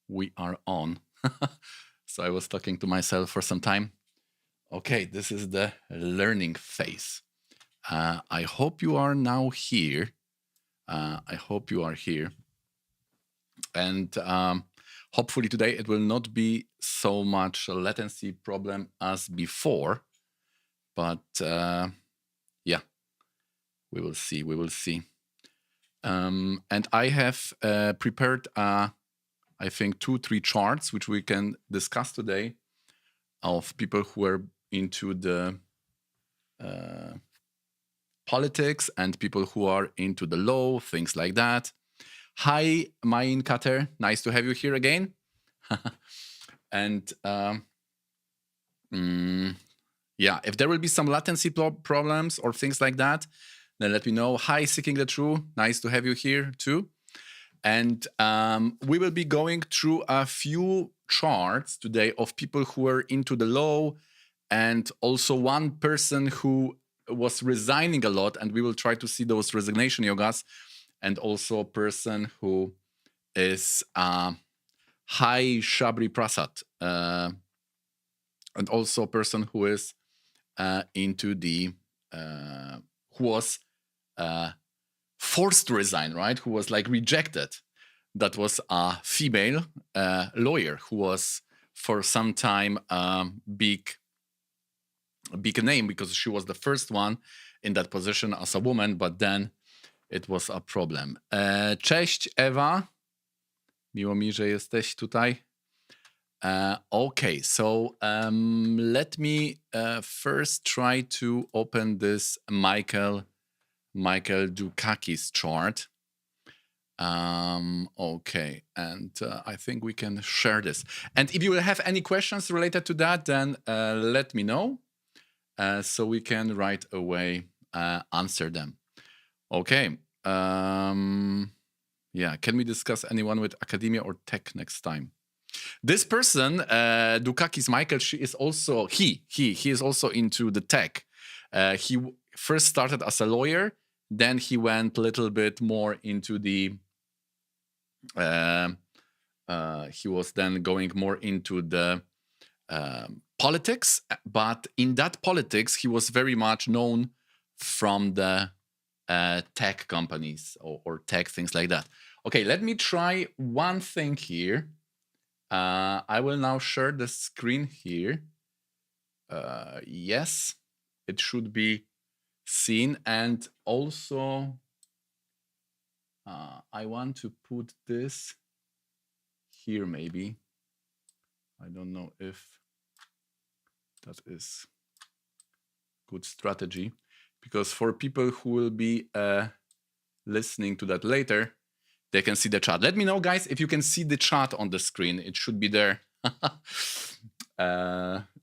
we are on. So I was talking to myself for some time. Okay, this is the learning phase. I hope you are now here. I hope you are here. And hopefully today it will not be so much a latency problem as before. But yeah, we will see. We will see. And I have prepared, I think, 2-3 charts which we can discuss today of people who are into the politics and people who are into the law, things like that. Hi, Mayin Kater. Nice to have you here again. And yeah, if there will be some latency problems or things like that, then let me know. Hi, Seeking the True. Nice to have you here too. And we will be going through a few charts today of people who are into the law and also one person who was resigning a lot. And we will try to see those resignation yogas, and also a person who is Hai Shabri Prasad, and also a person who is into the who was forced to resign, right? Who was like rejected. That was a female lawyer who was for some time big name because she was the first one in that position as a woman, but then it was a problem. Cześć Ewa, miło mi, że jesteś tutaj. Okay, so let me first try to open this Michael Dukakis chart. Okay, and I think we can share this. And if you will have any questions related to that, then let me know so we can right away answer them. Okay. Yeah, can we discuss anyone with academia or tech next time? This person, Dukakis Michael, he is also into the tech. He first started as a lawyer, then he went a little bit more into the he was then going more into the politics, but in that politics he was very much known from the tech companies or tech things like that. Okay, let me try one thing here. I will now share the screen here. Yes, it should be seen. And also, I want to put this here maybe. I don't know if that is good strategy, because for people who will be listening to that later, they can see the chat. Let me know, guys, if you can see the chat on the screen. It should be there.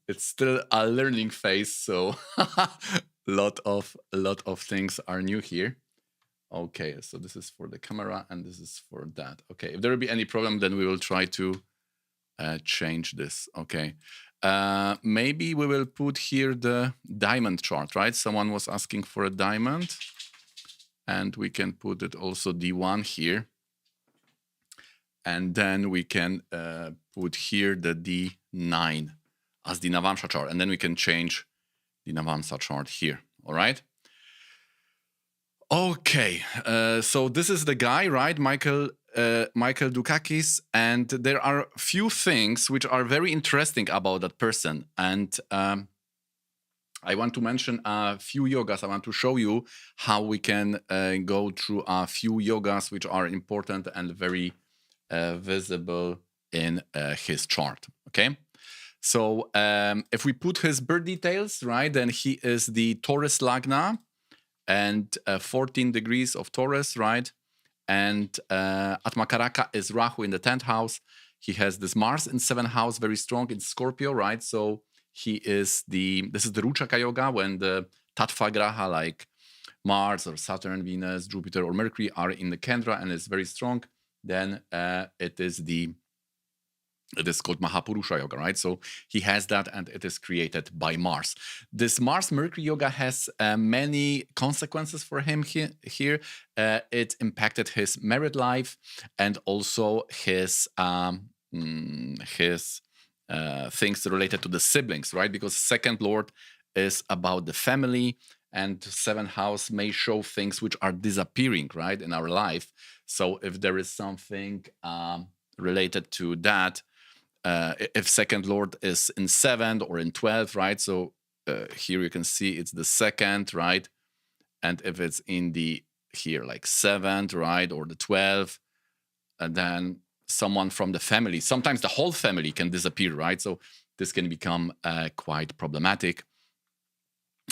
It's still a learning phase, so a lot of things are new here. Okay, so this is for the camera and this is for that. Okay, if there will be any problem, then we will try to change this. Okay, maybe we will put here the diamond chart, right? Someone was asking for a diamond, and we can put it also D1 here. And then we can put here the D9 as the Navamsa chart. And then we can change the Navamsa chart here, all right? Okay, so this is the guy, right? Michael Dukakis. And there are a few things which are very interesting about that person. And I want to mention a few yogas. I want to show you how we can go through a few yogas which are important and very visible in his chart. Okay, so if we put his birth details, right, then he is the Taurus Lagna and 14 degrees of Taurus, right? And Atmakaraka is Rahu in the 10th house. He has this Mars in 7th house, very strong in Scorpio, right? So he is this is the Ruchaka yoga, when the Tattva Graha like Mars or Saturn, Venus, Jupiter, or Mercury are in the Kendra and is very strong. Then it is called Mahapurusha yoga, right? So he has that, and it is created by Mars. This Mars-Mercury yoga has many consequences for him here. It impacted his married life and also his his things related to the siblings, right? Because second lord is about the family, and seventh house may show things which are disappearing, right, in our life. So if there is something related to that, if second lord is in 7th or in 12th, right? So here you can see it's the second, right? And if it's in the here like 7th, right, or the 12th, and then someone from the family, sometimes the whole family can disappear, right? So this can become quite problematic.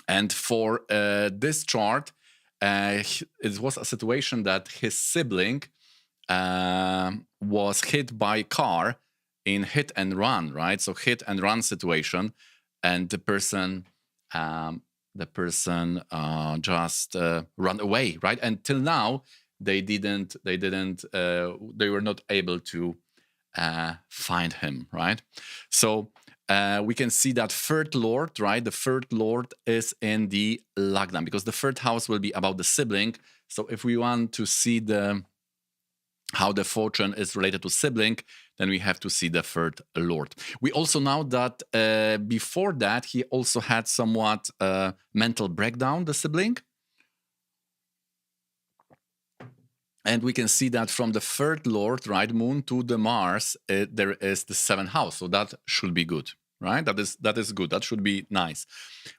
And for this chart, it was a situation that his sibling was hit by a car in hit and run, right? So hit and run situation, and the person just run away, right? Until now, they were not able to find him, right? So we can see that third lord, right? The third lord is in the Lagna, because the third house will be about the sibling. So if we want to see how the fortune is related to sibling, then we have to see the third lord. We also know that before that, he also had somewhat mental breakdown, the sibling. And we can see that from the third lord, right, moon to the Mars, there is the 7th house. So that should be good, right? That is good. That should be nice.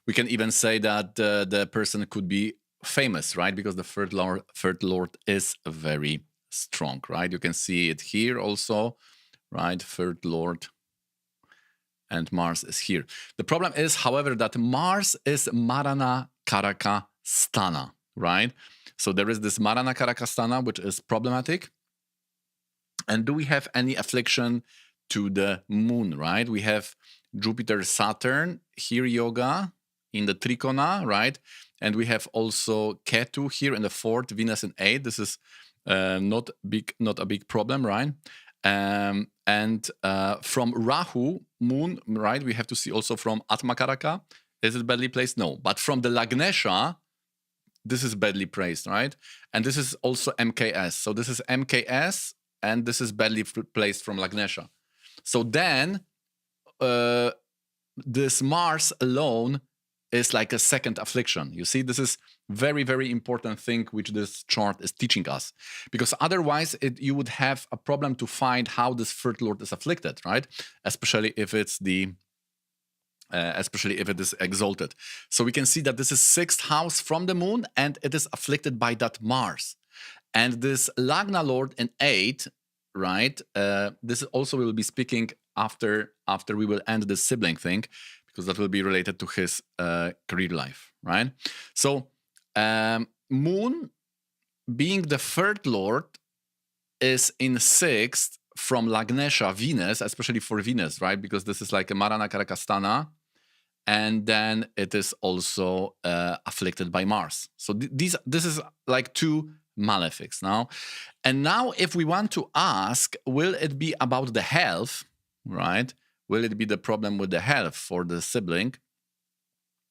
We can even say that the person could be famous, right? Because the third lord is very strong, right? You can see it here also, right? Third lord and Mars is here. The problem is, however, that Mars is Marana Karaka Stana, right? So there is this Marana Karaka Stana, which is problematic. And do we have any affliction to the moon, right? We have Jupiter, Saturn, here yoga in the Trikona, right? And we have also Ketu here in the 4th, Venus in 8th. This is not a big problem, right? And from Rahu, moon, right? We have to see also from Atma Karaka. Is it badly placed? No. But from the Lagnesha, this is badly placed, right? And this is also MKS. So this is MKS, and this is badly placed from Lagnesha. So then this Mars alone is like a second affliction. You see, this is very, very important thing which this chart is teaching us. Because otherwise, you would have a problem to find how this third lord is afflicted, right? Especially if it's especially if it is exalted. So we can see that this is 6th house from the moon, and it is afflicted by that Mars. And this Lagna lord in 8, right? This also will be speaking after we will end the sibling thing, because that will be related to his career life, right? So moon, being the third lord, is in 6th from Lagnesha, Venus, especially for Venus, right? Because this is like a Marana Karakastana, and then it is also afflicted by Mars. So this is like 2 malefics now. And now if we want to ask, will it be about the health, right? Will it be the problem with the health for the sibling?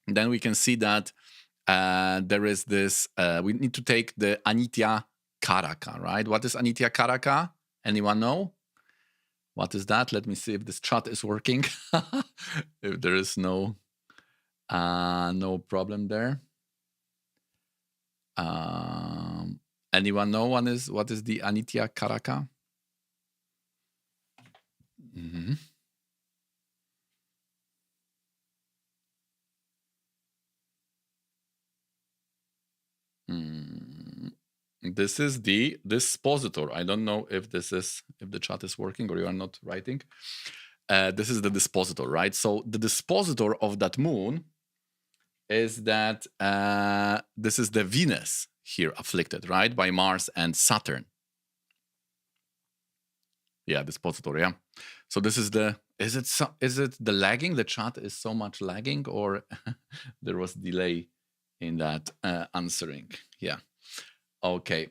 Then we can see that there is this, we need to take the Anitya Karaka, right? What is Anitya Karaka? Anyone know? What is that? Let me see if this chat is working. If there is no problem there. Anyone know what is the Anitya Karaka? Mm-hmm. This is the dispositor. I don't know if the chat is working or you are not writing. This is the dispositor, right? So the dispositor of that moon is that this is the Venus here afflicted, right, by Mars and Saturn. Yeah, dispositor. Yeah. So this is the. Is it the lagging? The chat is so much lagging, or there was delay in that answering? Yeah. Okay.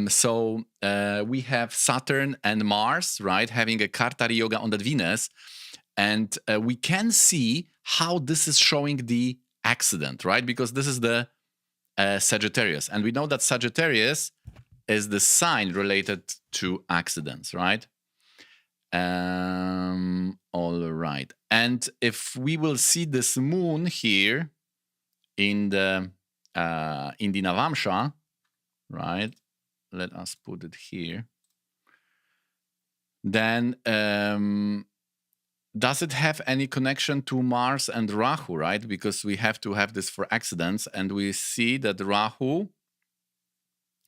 So we have Saturn and Mars, right, having a Kartari yoga on that Venus, and we can see how this is showing the accident, right? Because this is the Sagittarius, and we know that Sagittarius is the sign related to accidents, right? All right. And if we will see this moon here in the Navamsha, right? Let us put it here. Then does it have any connection to Mars and Rahu, right? Because we have to have this for accidents, and we see that Rahu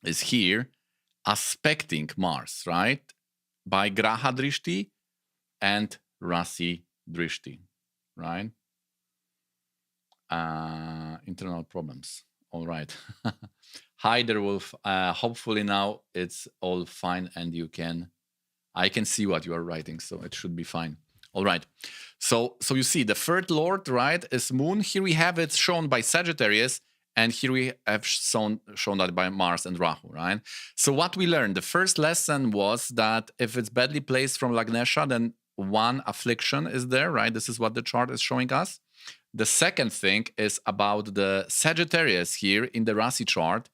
is here aspecting Mars, right? By Graha Drishti and Rasi Drishti, right? Internal problems. All right. Hi there, Wolf. Hopefully now it's all fine and I can see what you are writing, so it should be fine. All right. So you see the third lord, right, is Moon. Here we have it shown by Sagittarius, and here we have shown that by Mars and Rahu, right? So what we learned, the first lesson was that if it's badly placed from Lagnesha, then one affliction is there, right? This is what the chart is showing us. The second thing is about the Sagittarius here in the Rasi chart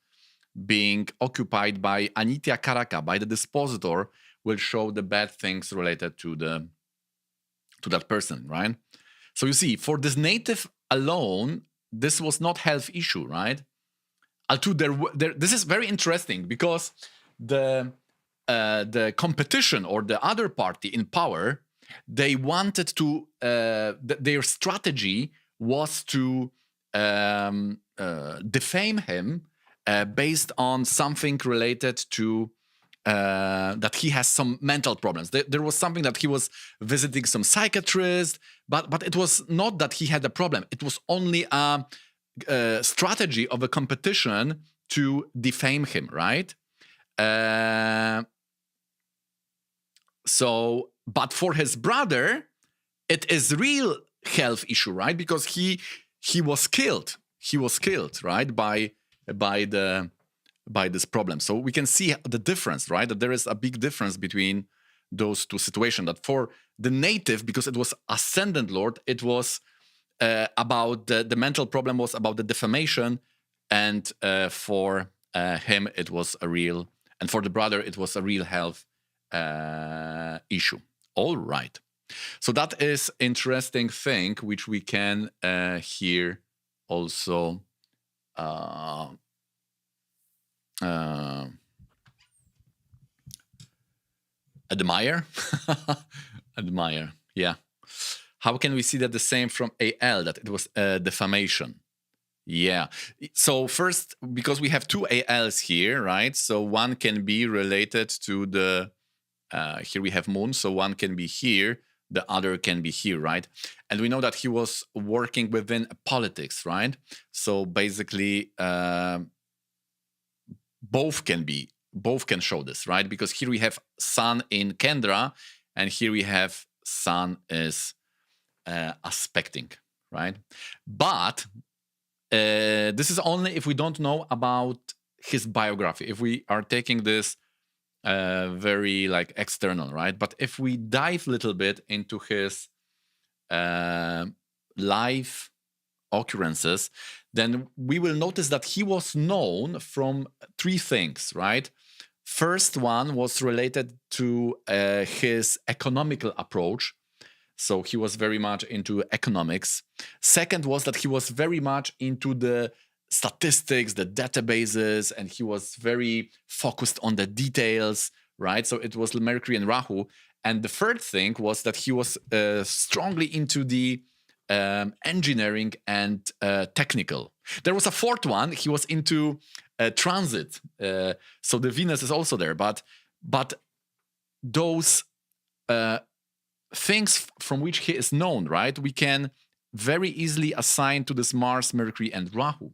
being occupied by Anitya Karaka, by the dispositor, will show the bad things related to that person, right? So you see, for this native alone, this was not health issue, right? This is very interesting because the competition or the other party in power, they wanted to their strategy was to defame him based on something related to that he has some mental problems. There was something that he was visiting some psychiatrist, but it was not that he had a problem. It was only a strategy of a competition to defame him, right? But for his brother, it is real health issue, right? Because he was killed. He was killed, right, by this problem. So we can see the difference, right? That there is a big difference between those two situations. That for the native, because it was ascendant lord, it was about the mental problem was about the defamation, and for him it was a real, and for the brother it was a real health issue. All right. So that is interesting thing which we can here also admire. Admire, yeah. How can we see that the same from AL, that it was defamation? Yeah. So first, because we have two ALs here, right? So one can be related to the, here we have moon, so one can be here, the other can be here, right? And we know that he was working within politics, right? So basically, both can show this, right? Because here we have sun in Kendra, and here we have sun is aspecting, right? But this is only if we don't know about his biography, if we are taking this very like external, right? But if we dive a little bit into his life occurrences, then we will notice that he was known from three things, right? First one was related to his economical approach. So he was very much into economics. Second was that he was very much into the statistics, the databases, and he was very focused on the details, right? So it was Mercury and Rahu. And the third thing was that he was strongly into the engineering and technical. There was a fourth one. He was into transit. So the Venus is also there. But those things from which he is known, right, we can very easily assign to this Mars, Mercury, and Rahu,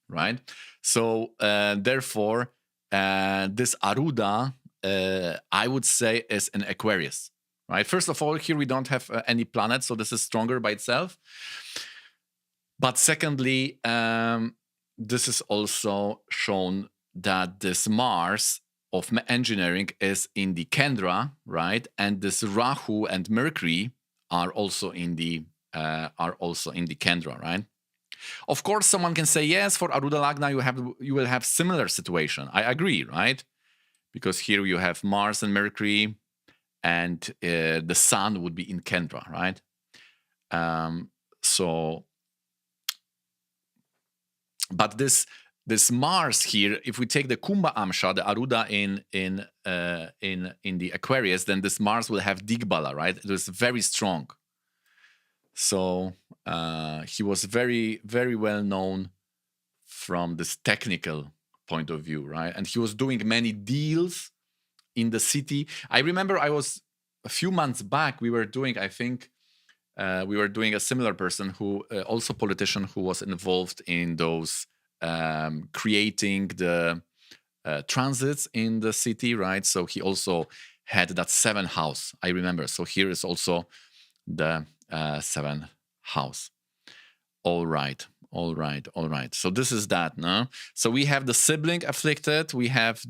right? So therefore, this Aruda, I would say, is an Aquarius, right? First of all, here we don't have any planets, so this is stronger by itself. But secondly, this is also shown that this Mars of engineering is in the Kendra, right? And this Rahu and Mercury are also in the Kendra, right? Of course, someone can say, yes, for Aruda Lagna you will have similar situation. I agree, right? Because here you have Mars and Mercury, and the sun would be in Kendra, right? But this Mars here, if we take the Kumbha Amsha, the Aruda in the Aquarius, then this Mars will have Digbala, right? It was very strong. So he was very, very well known from this technical point of view, right? And he was doing many deals in the city. I remember a few months back, we were doing, I think, we were doing a similar person who, also politician, who was involved in those creating the transits in the city, right? So he also had that 7th house, I remember. So here is also the 7th house. All right. So this is that, no? So we have the sibling afflicted, we have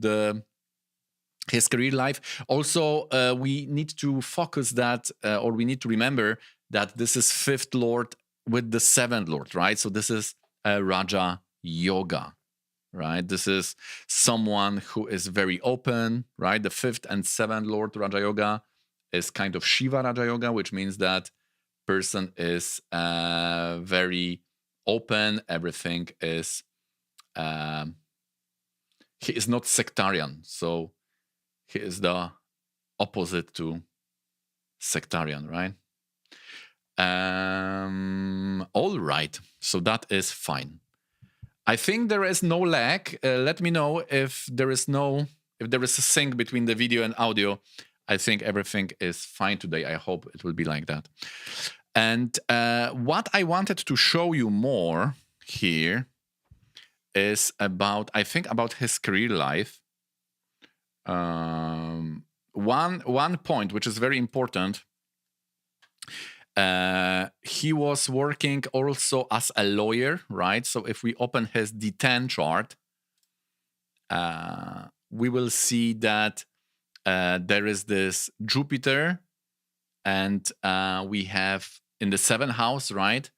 his career life. Also, we need to focus that, or we need to remember that this is 5th lord with the 7th lord, right? So this is a Raja Yoga, right? This is someone who is very open, right? The 5th and 7th lord Raja Yoga is kind of Shiva Raja Yoga, which means that person is very open. Everything is, he is not sectarian. So he is the opposite to sectarian, right? All right. So that is fine. I think there is no lag. Let me know if there is a sync between the video and audio. I think everything is fine today. I hope it will be like that. And what I wanted to show you more here is about his career life. One point which is very important. He was working also as a lawyer, right? So if we open his D10 chart, we will see that there is this Jupiter, and we have in the 7th house, right?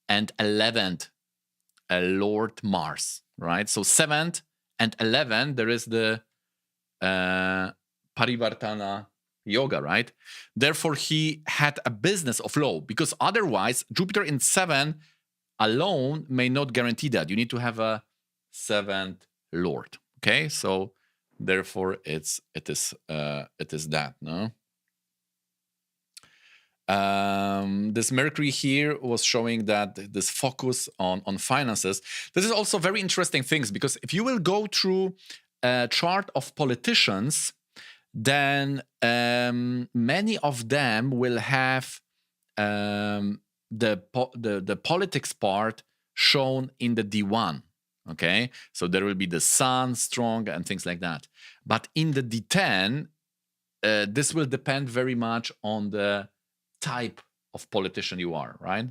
And 11th, Lord Mars, right? So 7th and 11th, there is the Parivartana Yoga, right? Therefore, he had a business of law, because otherwise, Jupiter in 7 alone may not guarantee that. You need to have a 7th Lord. Okay, so therefore, it is that, no. This Mercury here was showing that this focus on finances. This is also very interesting things, because if you will go through a chart of politicians, then many of them will have the politics part shown in the D1. Okay, so there will be the sun strong and things like that. But in the D10, this will depend very much on the type of politician you are, right?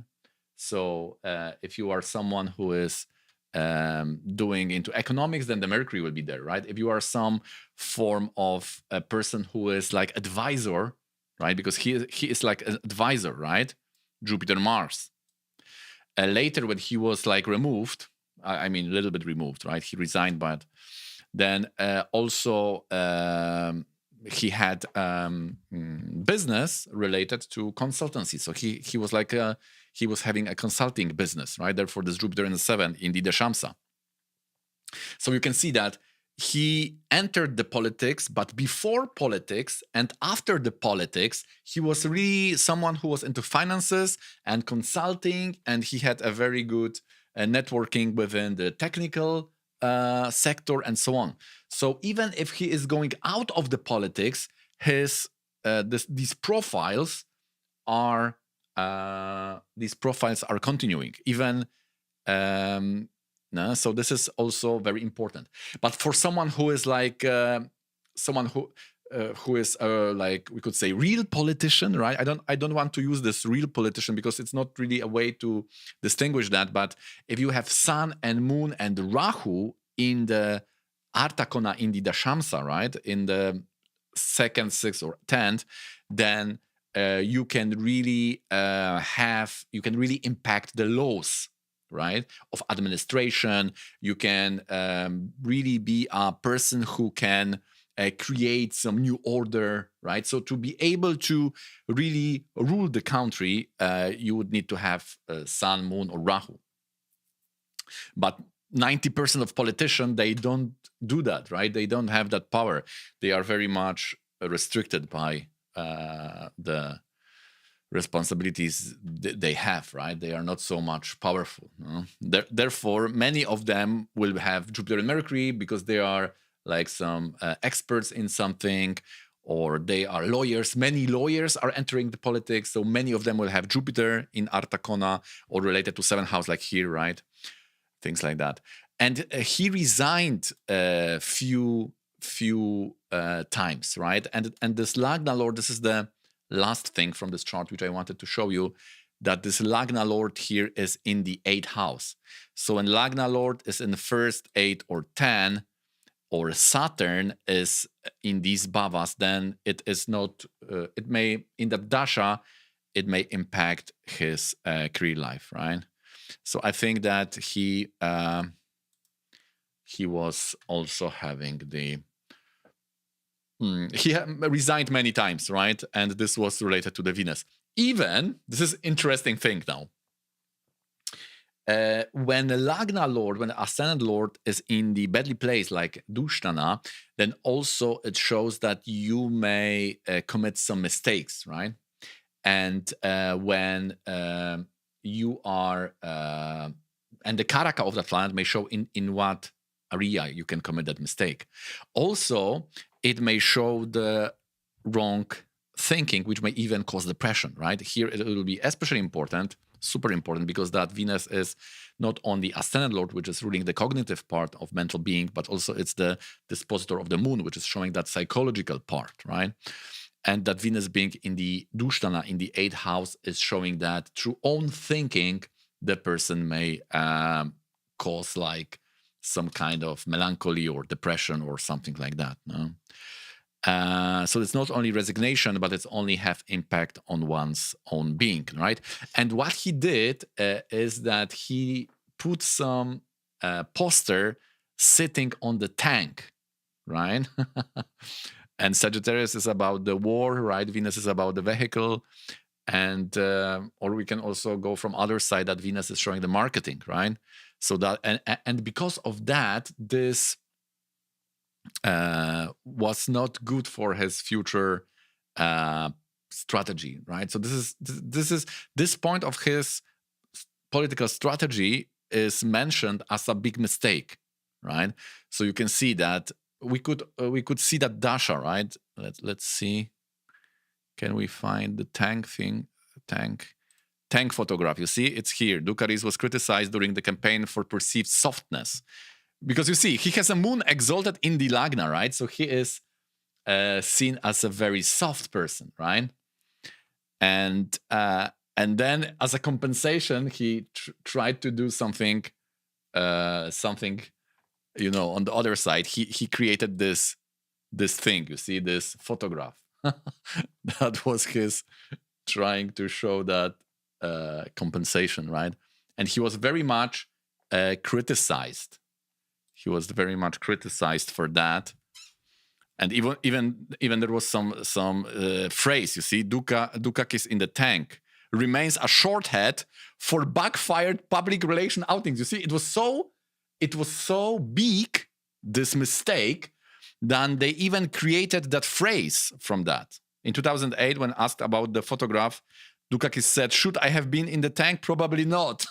So if you are someone who is doing into economics, then the Mercury will be there, right? If you are some form of a person who is like advisor, right? Because he is like an advisor, right? Jupiter Mars. Later, when he was like removed, I mean a little bit removed, right? He resigned, but then also he had business related to consultancy. So he was like he was having a consulting business, right? Therefore, this Jupiter in the 7th in the Dashamsa. So you can see that he entered the politics, but before politics and after the politics, he was really someone who was into finances and consulting, and he had a very good networking within the technical sector and so on. So even if he is going out of the politics, his these profiles are continuing even. No? So this is also very important. But for someone who is like someone who is like we could say real politician, right? I don't want to use this real politician because it's not really a way to distinguish that. But if you have Sun and Moon and Rahu in the Artakona in the Dashamsa, right, in the 2nd, 6th, or 10th, then you can really impact the laws, right, of administration. You can really be a person who can create some new order, right? So to be able to really rule the country, you would need to have Sun, Moon, or Rahu. But 90% of politicians, they don't do that, right? They don't have that power. They are very much restricted by the responsibilities they have, right? They are not so much powerful. Therefore, many of them will have Jupiter and Mercury because they are like some experts in something, or they are lawyers. Many lawyers are entering the politics, so many of them will have Jupiter in Artakona or related to 7th house, like here, right? Things like that. And he resigned a few times, right? And this Lagna Lord, this is the last thing from this chart which I wanted to show you, that this Lagna Lord here is in the 8th house. So when Lagna Lord is in the first 8 or 10, or Saturn is in these bhavas, then it is not, it may, in the Dasha, it may impact his career life, right? So I think that he was also having the, he resigned many times, right? And this was related to the Venus. Even, this is interesting thing now, when the Lagna Lord, when the Ascendant Lord is in the badly place, like Dushtana, then also it shows that you may commit some mistakes, right? And when you are, and the Karaka of that planet may show in what area you can commit that mistake. Also, it may show the wrong thinking, which may even cause depression, right? Here it will be especially important, super important, because that Venus is not only Ascendant Lord, which is ruling the cognitive part of mental being, but also it's the dispositor of the Moon, which is showing that psychological part, right? And that Venus being in the Dushtana, in the 8th house, is showing that through own thinking, the person may cause like some kind of melancholy or depression or something like that. No? So it's not only resignation, but it's only have impact on one's own being, right? And what he did is that he put some poster sitting on the tank, right? And Sagittarius is about the war, right? Venus is about the vehicle. And or we can also go from other side that Venus is showing the marketing, right? So that, and because of that, this was not good for his future strategy, right? So this point of his political strategy is mentioned as a big mistake, right? So you can see that we could see that Dasha, right? Let's see. Can we find the tank thing? Tank photograph. You see, it's here. Dukaris was criticized during the campaign for perceived softness. Because you see, he has a moon exalted in the Lagna, right? So he is seen as a very soft person, right? And then as a compensation, he tried to do something, you know, on the other side. He created this thing. You see, this photograph. That was his trying to show that compensation, right? And he was very much criticized. He was very much criticized for that, and even there was some phrase. You see, Dukakis in the tank remains a shorthead for backfired public relation outings. You see, it was so big, this mistake, that they even created that phrase from that. In 2008, when asked about the photograph, Dukakis said, "Should I have been in the tank? Probably not."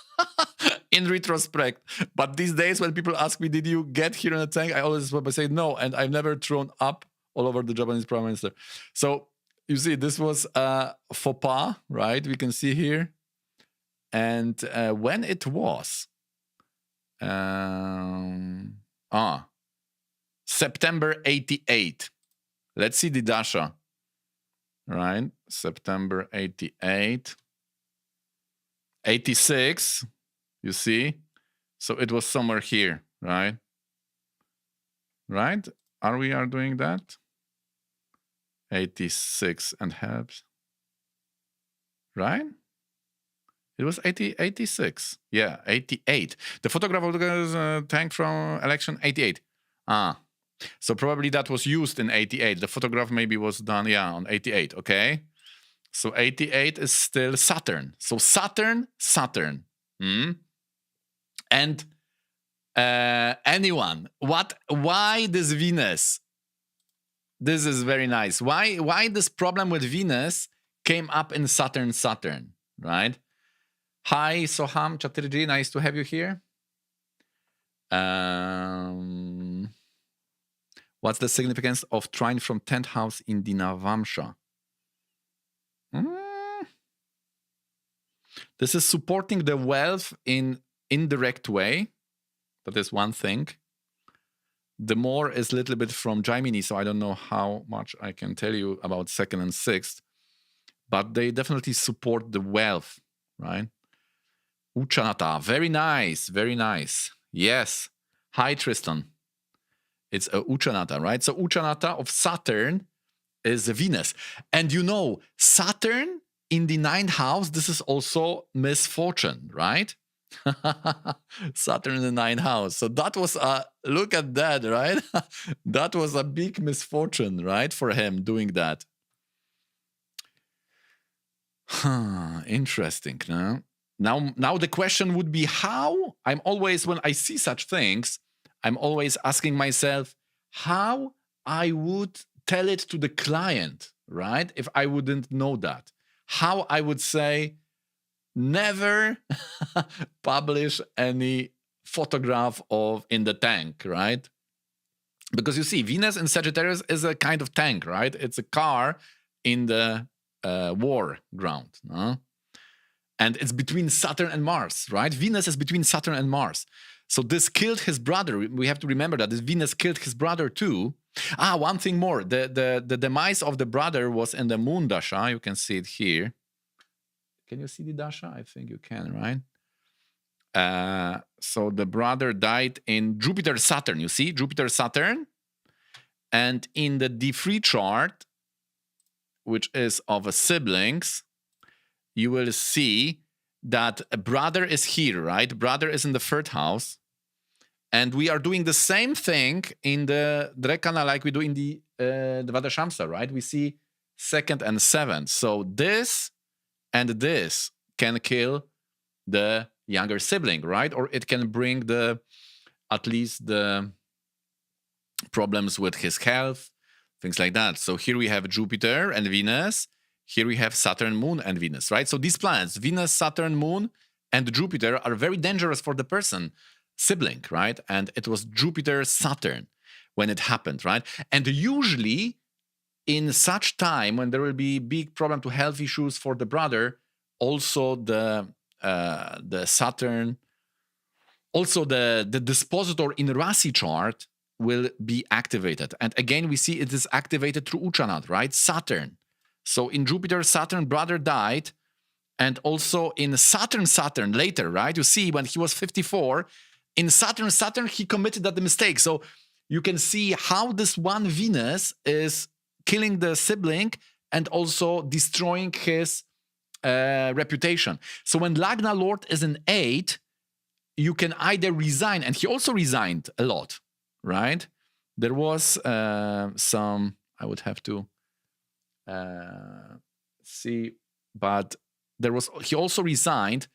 In retrospect. But these days, when people ask me, "Did you get here in a tank?" I always say no, and I've never thrown up all over the Japanese Prime Minister. So you see, this was a faux pas, right? We can see here. And when it was, September 88. Let's see the Dasha, right? September 88. 86, you see? So it was somewhere here, right? Right? Are we doing that? 86 and halves. Right? It was 86. Yeah, 88. The photograph of the tank from election 88. So probably that was used in 88. The photograph maybe was done, yeah, on 88, okay? So 88 is still Saturn. So Saturn. And anyone, why this Venus? This is very nice. Why this problem with Venus came up in Saturn, right? Hi, Soham Chatirji, nice to have you here. What's the significance of trine from 10th house in the Navamsha? This is supporting the wealth in indirect way. That is one thing. The more is a little bit from Jaimini, so I don't know how much I can tell you about 2nd and 6th, but they definitely support the wealth, right? Uchanata, very nice, very nice. Yes. Hi, Tristan. It's a Uchanata, right? So Uchanata of Saturn is Venus. And you know, Saturn in the 9th house, this is also misfortune, right? Saturn in the 9th house. So that was look at that, right? That was a big misfortune, right, for him doing that. Interesting, no? Now the question would be how? I'm always, when I see such things, I'm always asking myself how I would tell it to the client, right? If I wouldn't know that. How I would say, never publish any photograph of in the tank, right? Because you see, Venus in Sagittarius is a kind of tank, right? It's a car in the war ground, no? And it's between Saturn and Mars, right? Venus is between Saturn and Mars. So this killed his brother. We have to remember that this Venus killed his brother too. One thing more. The demise of the brother was in the moon Dasha. You can see it here. Can you see the Dasha? I think you can, right? So the brother died in Jupiter-Saturn. You see? Jupiter-Saturn. And in the D3 chart, which is of a siblings, you will see that a brother is here, right? Brother is in the 3rd house. And we are doing the same thing in the Drekana like we do in the Vadashamsa, right? We see 2nd and 7th. So this and this can kill the younger sibling, right? Or it can bring at least the problems with his health, things like that. So here we have Jupiter and Venus. Here we have Saturn, Moon, and Venus, right? So these planets, Venus, Saturn, Moon, and Jupiter, are very dangerous for the person, sibling, right? And it was Jupiter, Saturn when it happened, right? And usually in such time when there will be big problem to health issues for the brother, also the Saturn, also the dispositor in Rasi chart will be activated. And again, we see it is activated through Uchanat, right? Saturn. So in Jupiter, Saturn, brother died. And also in Saturn, later, right? You see, when he was 54, in Saturn, he committed that mistake. So you can see how this one Venus is killing the sibling and also destroying his reputation. So when Lagna Lord is in 8, you can either resign, and he also resigned a lot, right? There was some, I would have to see, but he also resigned,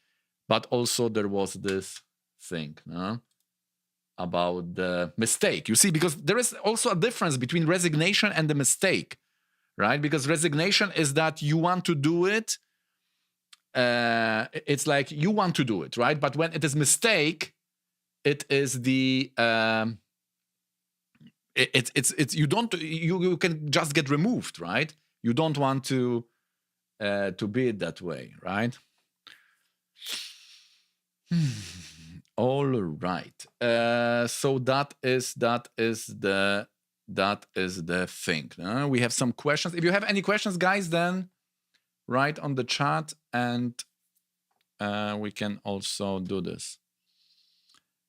but also there was this thing, no? About the mistake. You see, because there is also a difference between resignation and the mistake, right? Because resignation is that you want to do it. It's like you want to do it, right? But when it is mistake, it is the you can just get removed, right? You don't want to be it that way, right? All right. So that is the thing. We have some questions. If you have any questions, guys, then write on the chat, and we can also do this.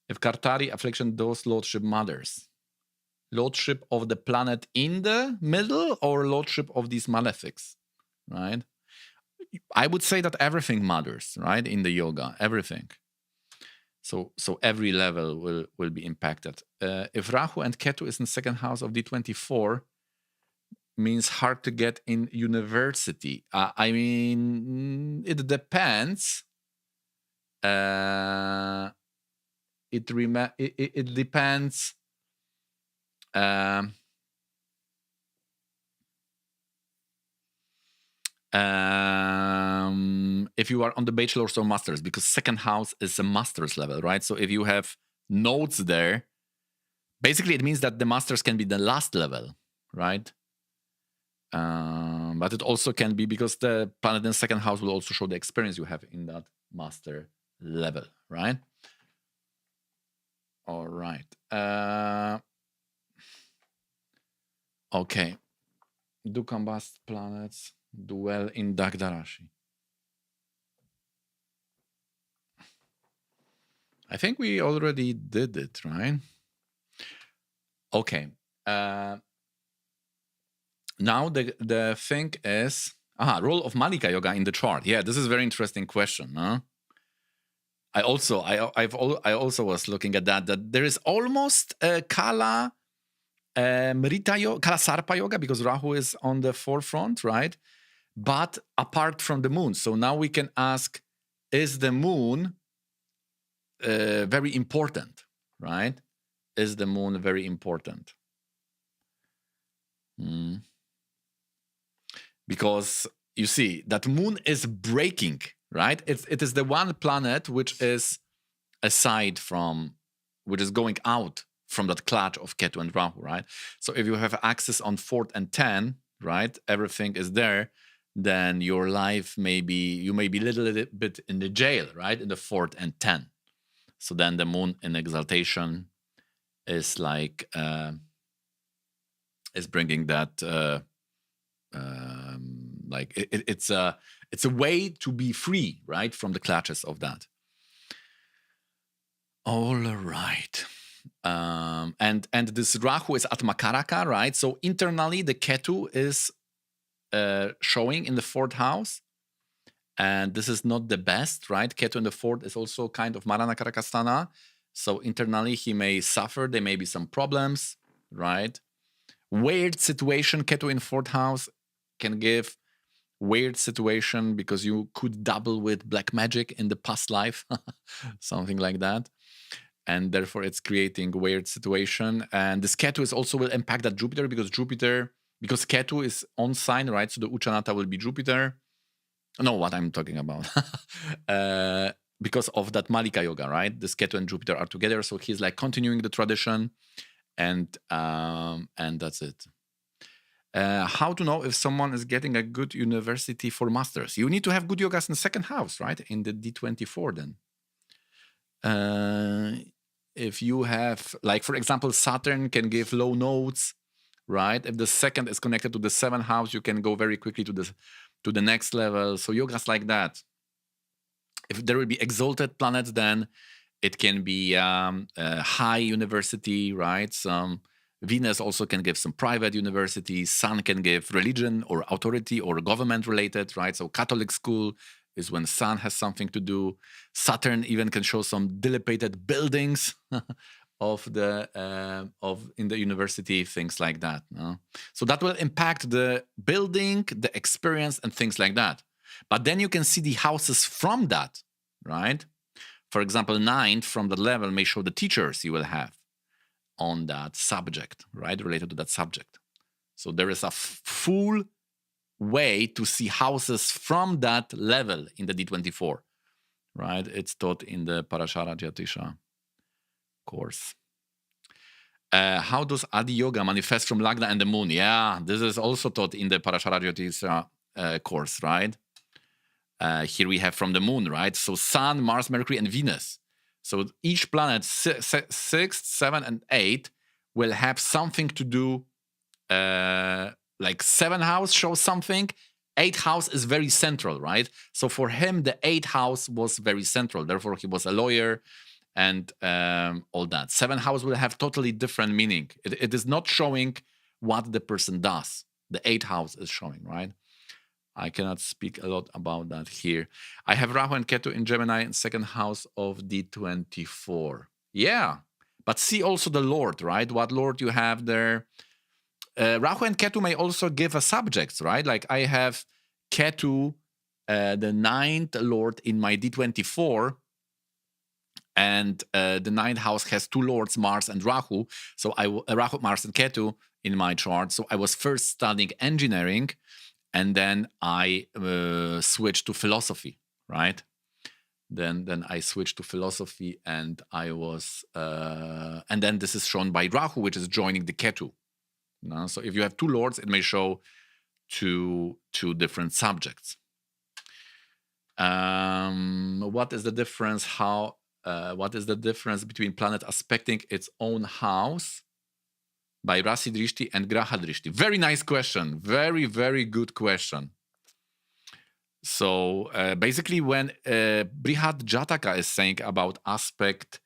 If Kartari affliction, those lordship matters. Lordship of the planet in the middle or lordship of these malefics, right? I would say that everything matters, right? In the yoga, everything. So every level will be impacted. If Rahu and Ketu is in second house of D24, means hard to get in university. I mean, it depends. It depends. If you are on the bachelor's or master's, because second house is a master's level, right? So if you have nodes there, basically it means that the master's can be the last level, right? But it also can be because the planet in the second house will also show the experience you have in that master level, right? All right. Okay. Do combust planets do well in Dagda Rashi? I think we already did it, right? Okay. Now the thing is, role of Malika Yoga in the chart. Yeah, this is a very interesting question. Huh? I also was looking at that there is almost a Kala Mrita Yoga, Kala Sarpa Yoga, because Rahu is on the forefront, right? But apart from the moon. So now we can ask, is the moon very important, right? Is the moon very important? Because you see that moon is breaking, right? It is the one planet which is aside from, which is going out from that clutch of Ketu and Rahu, right? So if you have access on 4th and 10, right, everything is there, then your life you may be a little bit in the jail, right, in the 4th and 10. So then the moon in exaltation is like is bringing that like it's a way to be free, right, from the clutches of that. All right. And this Rahu is at Makaraka, right? So internally the Ketu is showing in the 4th house, and this is not the best, right? Ketu in the 4th is also kind of Marana Karakastana. So internally he may suffer, there may be some problems, right? Weird situation, Ketu in 4th house can give weird situation because you could double with black magic in the past life, something like that. And therefore it's creating weird situation. And this Ketu is also will impact that Jupiter, because Ketu is on sign, right? So the Uchanata will be Jupiter. Know what I'm talking about. Because of that Malika Yoga, right? This Ketu and Jupiter are together. So he's like continuing the tradition, and that's it. How to know if someone is getting a good university for masters? You need to have good yogas in the second house, right? In the D24 then. If you have, like, for example, Saturn can give low nodes, right? If the second is connected to the 7th house, you can go very quickly to the next level. So yogas like that. If there will be exalted planets, then it can be a high university, right? Some Venus also can give some private universities. Sun can give religion or authority or government related, right? So Catholic school is when Sun has something to do. Saturn even can show some dilapidated buildings in the university, things like that. No? So that will impact the building, the experience, and things like that. But then you can see the houses from that, right? For example, 9th from the level may show the teachers you will have on that subject, right? Related to that subject. So there is a full way to see houses from that level in the D24, right? It's taught in the Parashara Jyotisha course. How does Adi Yoga manifest from Lagna and the moon? Yeah, this is also taught in the Parashara Jyotisha course, right? Here we have from the moon, right? So Sun, Mars, Mercury, and Venus. So each planet, 6th, 7th, and 8th, will have something to do. Like 7th house shows something. 8th house is very central, right? So for him, the 8th house was very central. Therefore, he was a lawyer and all that. 7th house will have totally different meaning. It is not showing what the person does. The 8th house is showing, right? I cannot speak a lot about that here. I have Rahu and Ketu in Gemini in second house of D24. Yeah, but see also the Lord, right? What Lord you have there. Rahu and Ketu may also give a subjects, right? Like I have Ketu, the ninth Lord in my D24, and the ninth house has two lords, Mars and Rahu. So Rahu, Mars, and Ketu in my chart. So I was first studying engineering, and then I switched to philosophy, right? Then I switched to philosophy, and I was, and then this is shown by Rahu, which is joining the Ketu. No? So if you have two lords, it may show two different subjects. What is the difference? What is the difference between planet aspecting its own house by Rasi Drishti and Graha Drishti? Very nice question. Very, very good question. So basically, when Brihad Jataka is saying about aspect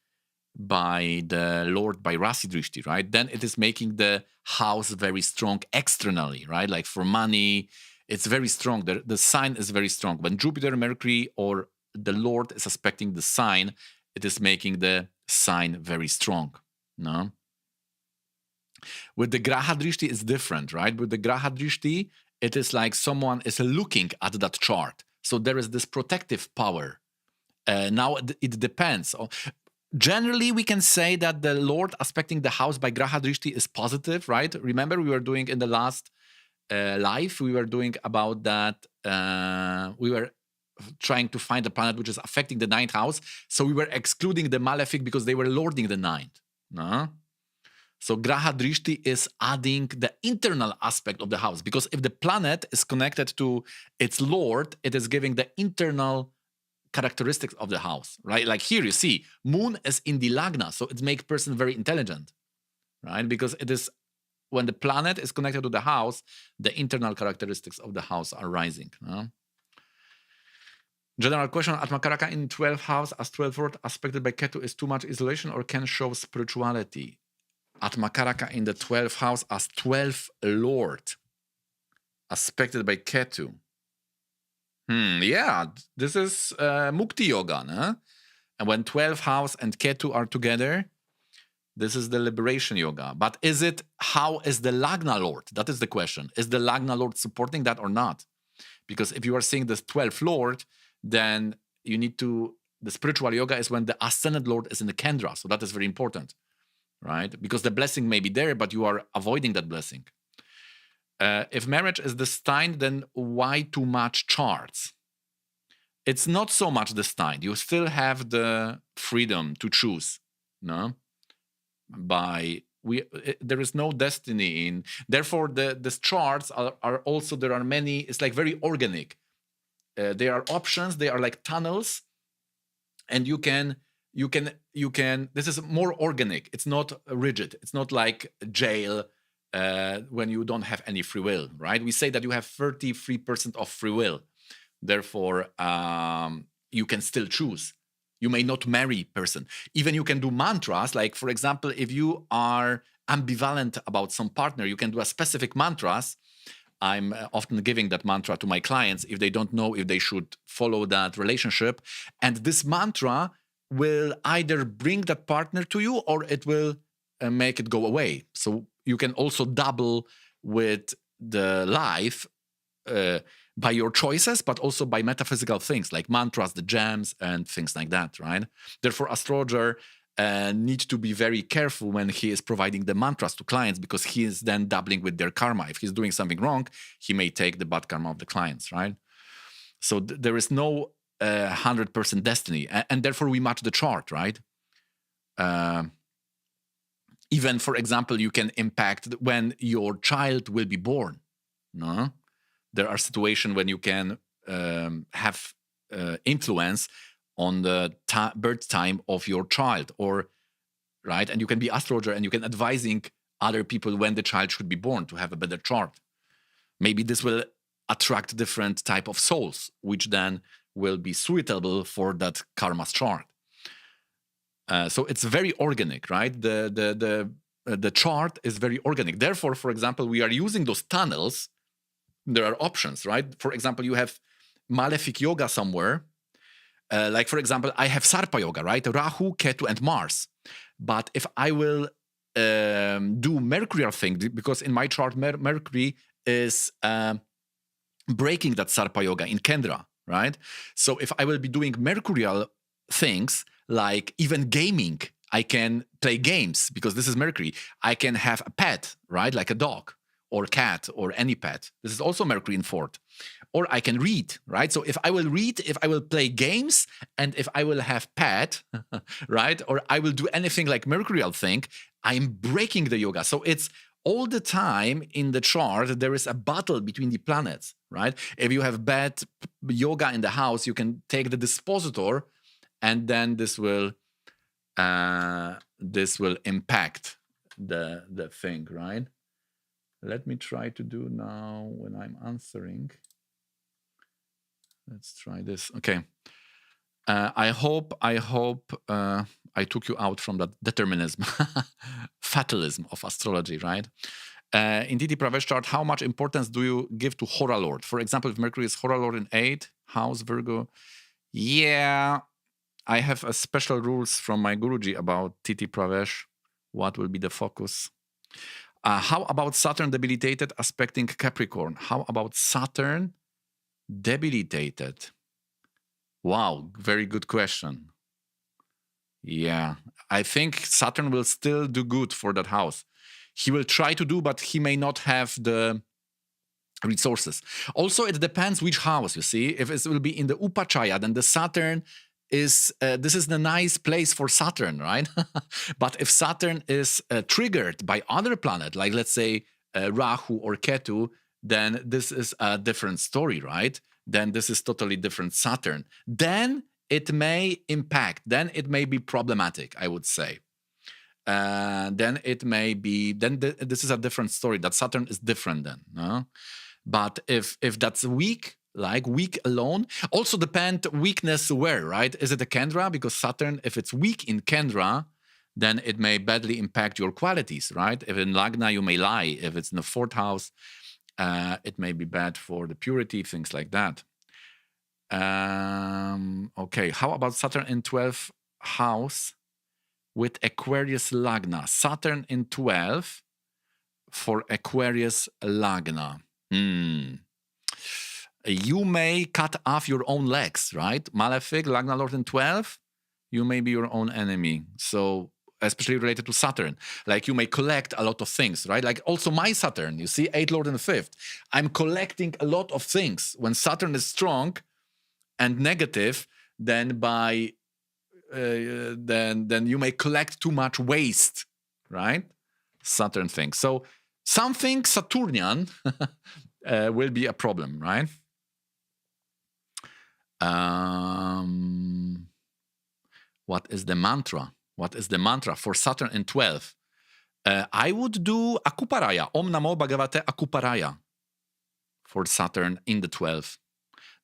by the Lord by Rasi Drishti, right? Then it is making the house very strong externally, right? Like for money, it's very strong. The sign is very strong. When Jupiter, Mercury, or the Lord is aspecting the sign, it is making the sign very strong. No. With the Graha Drishti, it's different, right? With the Graha Drishti, it is like someone is looking at that chart. So there is this protective power. Now it depends. Generally, we can say that the Lord aspecting the house by Graha Drishti is positive, right? Remember, we were doing in the last live, we were doing about that. We were trying to find a planet which is affecting the ninth house. So we were excluding the malefic because they were lording the ninth. No? So Graha Drishti is adding the internal aspect of the house, because if the planet is connected to its lord, it is giving the internal characteristics of the house, right? Like here you see, moon is in the Lagna, so it makes person very intelligent, right? Because it is when the planet is connected to the house, the internal characteristics of the house are rising. No? General question, Atmakaraka in 12th house as 12th lord aspected by Ketu is too much isolation or can show spirituality? Atmakaraka in the 12th house as 12th lord aspected by Ketu. Yeah, this is Mukti Yoga. No? And when 12th house and Ketu are together, this is the liberation yoga. But how is the Lagna Lord? That is the question. Is the Lagna Lord supporting that or not? Because if you are seeing this 12th Lord, then you need to, the spiritual yoga is when the ascended Lord is in the Kendra. So that is very important, right? Because the blessing may be there, but you are avoiding that blessing. If marriage is destined, then why too much charts? It's not so much destined. You still have the freedom to choose. No, there is no destiny in. Therefore, the charts are also, there are many. It's like very organic. There are options. They are like tunnels, and you can. This is more organic. It's not rigid. It's not like jail. When you don't have any free will, right? We say that you have 33% of free will. Therefore, you can still choose. You may not marry person. Even you can do mantras. Like, for example, if you are ambivalent about some partner, you can do a specific mantras. I'm often giving that mantra to my clients if they don't know if they should follow that relationship. And this mantra will either bring that partner to you or it will make it go away. So you can also double with the life by your choices, but also by metaphysical things like mantras, the gems, and things like that, right? Therefore, astrologer needs to be very careful when he is providing the mantras to clients, because he is then doubling with their karma. If he's doing something wrong, he may take the bad karma of the clients, right? So there is no 100% destiny, and therefore we match the chart, right? Even, for example, you can impact when your child will be born. No, there are situations when you can have influence on the birth time of your child, or right, and you can be astrologer and you can advising other people when the child should be born to have a better chart. Maybe this will attract different type of souls, which then will be suitable for that karma's chart. So it's very organic, right? The chart is very organic. Therefore, for example, we are using those tunnels there are options, right? For example, you have malefic yoga somewhere. Like, for example, I have Sarpa yoga, right? Rahu, Ketu, and Mars. But if I will do Mercurial thing, because in my chart, Mercury is breaking that Sarpa yoga in Kendra, right? So if I will be doing Mercurial things, like even gaming, I can play games because this is Mercury. I can have a pet, right? Like a dog or cat or any pet. This is also Mercury in fourth. Or I can read, right? So if I will read, if I will play games, and if I will have pet, right? Or I will do anything like Mercurial thing, I'm breaking the yoga. So it's all the time in the chart, there is a battle between the planets, right? If you have bad yoga in the house, you can take the dispositor, and then this will impact the thing, right? Let me try to do now when I'm answering. Let's try this. Okay. I hope I took you out from that determinism, fatalism of astrology, right? In Titi Pravesh chart, how much importance do you give to Hora Lord? For example, if Mercury is Hora Lord in 8th house, Virgo. Yeah, I have a special rules from my Guruji about Titi Pravesh. What will be the focus? How about Saturn debilitated aspecting Capricorn? How about Saturn debilitated? Wow, very good question. Yeah, I think Saturn will still do good for that house. He will try to do, but he may not have the resources. Also, it depends which house, you see. If it will be in the Upachaya, then the Saturn is, this is the nice place for Saturn, right? But if Saturn is triggered by other planet, like let's say Rahu or Ketu, then this is a different story, right? Then this is totally different Saturn. Then it may impact, then it may be problematic, I would say. Then it may be, then this is a different story. That Saturn is different then. No? But if that's weak, like weak alone, also depend weakness where, right? Is it a Kendra? Because Saturn, if it's weak in Kendra, then it may badly impact your qualities, right? If in Lagna, you may lie. If it's in the 4th house, it may be bad for the purity, things like that. Okay, how about Saturn in 12th house with Aquarius Lagna? Saturn in 12 for Aquarius Lagna. You may cut off your own legs, right? Malefic, Lagna Lord in 12, you may be your own enemy. So, especially related to Saturn. Like you may collect a lot of things, right? Like also my Saturn, you see, 8th Lord in the 5th. I'm collecting a lot of things. When Saturn is strong and negative, then by then you may collect too much waste, right? Saturn things. So something Saturnian will be a problem, right? What is the mantra? What is the mantra for Saturn in 12? I would do Akuparaya, Om Namo Bhagavate Akuparaya for Saturn in the 12th.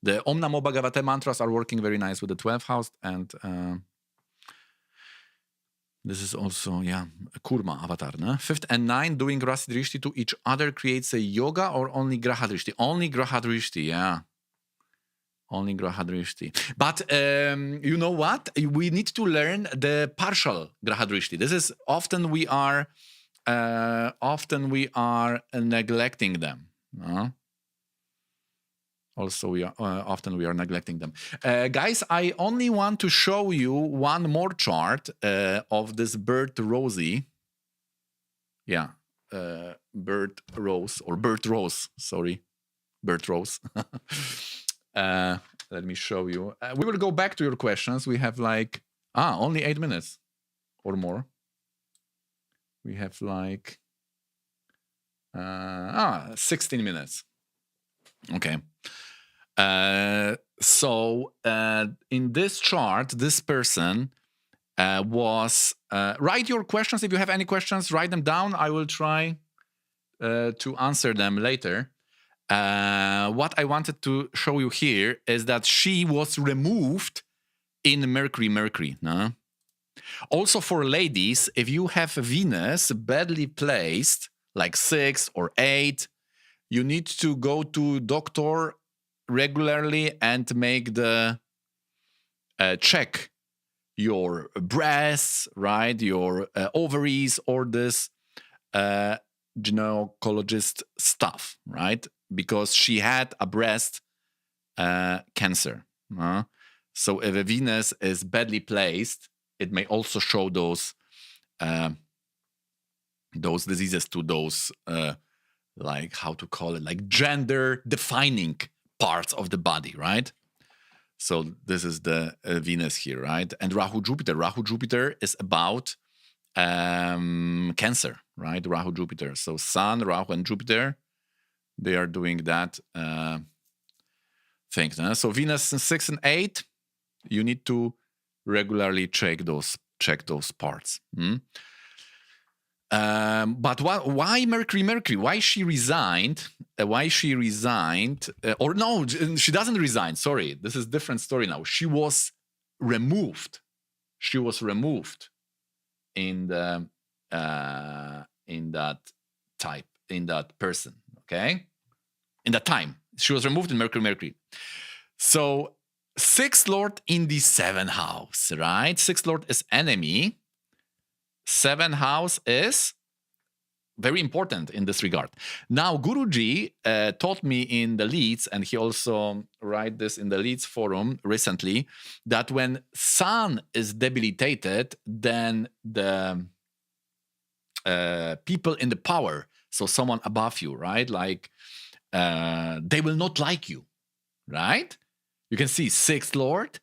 The Om Namo Bhagavate mantras are working very nice with the 12th house, and this is also, yeah, a Kurma avatar. No? 5th and 9th doing Rasi Drishti to each other creates a yoga, or only Graha Drishti? Only Graha Drishti, yeah. Only Graha Drishti. But you know what? We need to learn the partial Graha Drishti. This is often we are neglecting them. Also, we are often we are neglecting them. Guys, I only want to show you one more chart of this bird Rosie. Yeah, bird rose or bird rose. Sorry, bird rose. Let me show you. We will go back to your questions. We have like only 8 minutes or more. We have like 16 minutes. Okay. So in this chart, this person was write your questions. If you have any questions, write them down. I will try to answer them later. What I wanted to show you here is that she was removed in Mercury. No? Also for ladies, if you have Venus badly placed, like 6 or 8, you need to go to doctor regularly and make the check your breasts, right? Your ovaries, or this gynecologist stuff, right? Because she had a breast cancer. So if a Venus is badly placed, it may also show those diseases to those like, how to call it, like gender defining parts of the body, right? So this is the Venus here, right? And Rahu Jupiter is about Cancer, right? Rahu Jupiter. So Sun, Rahu, and Jupiter, they are doing that thing. So Venus in 6 and 8, you need to regularly check those parts. But why Mercury? Why she resigned? Or no, she doesn't resign. Sorry, this is a different story now. She was removed. In the in that person. Okay, in that time she was removed in Mercury. So 6th Lord in the 7th house, right? 6th Lord is enemy. 7th house is very important in this regard. Now, Guruji taught me in the Leads, and he also write this in the Leads forum recently, that when Sun is debilitated, then the people in the power, so someone above you, right? Like, they will not like you, right? You can see 6th Lord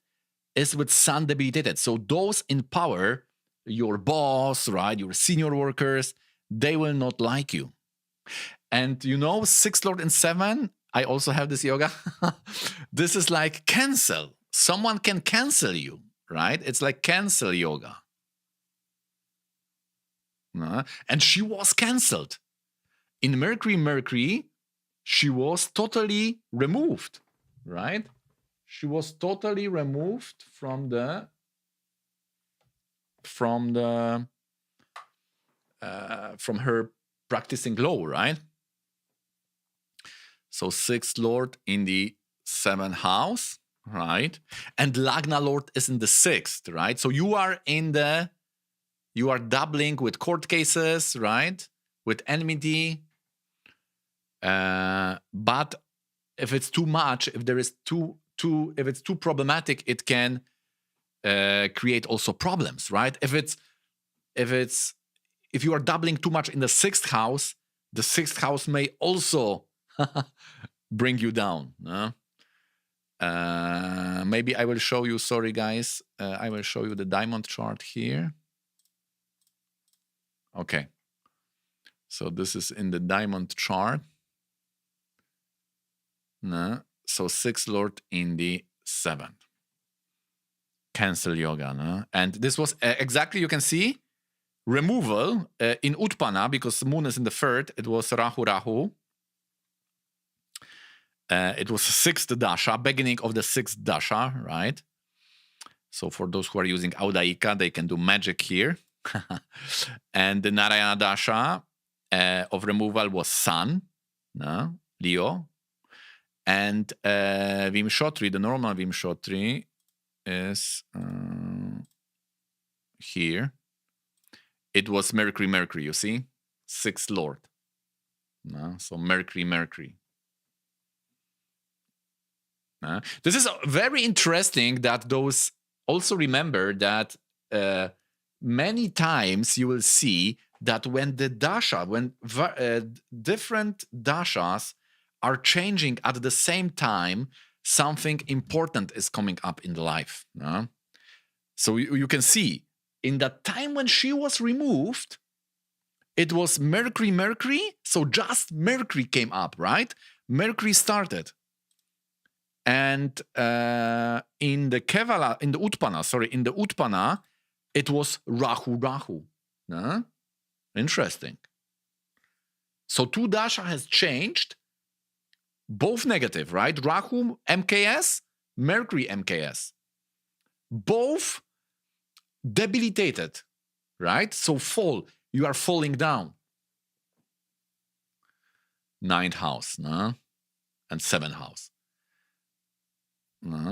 is with Sun debilitated. So those in power, your boss, right? Your senior workers, they will not like you. And 6th Lord in 7, I also have this yoga. This is like cancel. Someone can cancel you, right? It's like cancel yoga. And she was canceled. In Mercury, she was totally removed, right? She was totally removed from her practicing law, right? So 6th Lord in the 7th house, right? And Lagna Lord is in the 6th, right? So you are doubling with court cases, right? With enmity. But if it's too much, if it's too problematic, it can create also problems, right? If you are doubling too much in the 6th house, the 6th house may also bring you down. Maybe I will show you, sorry guys, I will show you the diamond chart here. Okay. So this is in the diamond chart. So 6th Lord in the 7th. Cancel yoga. And this was exactly, you can see, removal in Utpana, because Moon is in the 3rd. It was Rahu. It was 6th Dasha, beginning of the 6th Dasha, right? So for those who are using Audayika, they can do magic here. And the Narayana Dasha of removal was Sun, Leo. And Vimshotri, the normal Vimshotri, is here. It was Mercury, you see? 6th Lord. So Mercury. This is very interesting that those also remember that many times you will see that when the dasha, when different dashas are changing at the same time, something important is coming up in the life. So you can see in that time when she was removed, it was Mercury, so just Mercury came up, right? Mercury started. And in the Utpana, it was Rahu. Interesting. So 2 dasha has changed, both negative, right? Rahu MKS, Mercury MKS. Both debilitated, right? So fall, you are falling down. 9th house, no? And 7th house.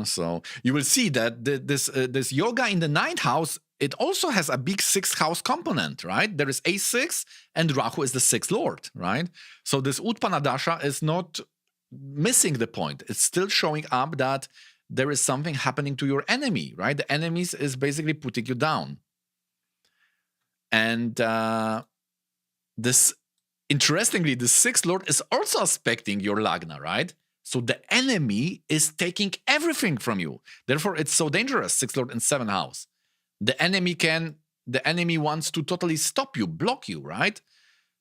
So you will see that this yoga in the 9th house, it also has a big 6th house component, right? There is A6 and Rahu is the 6th lord, right? So this Utpana Dasha is not missing the point. It's still showing up that there is something happening to your enemy, right? The enemies is basically putting you down. And this, interestingly, the 6th lord is also aspecting your Lagna, right? So the enemy is taking everything from you. Therefore, it's so dangerous, 6th lord in 7th house. The enemy wants to totally stop you, block you, right?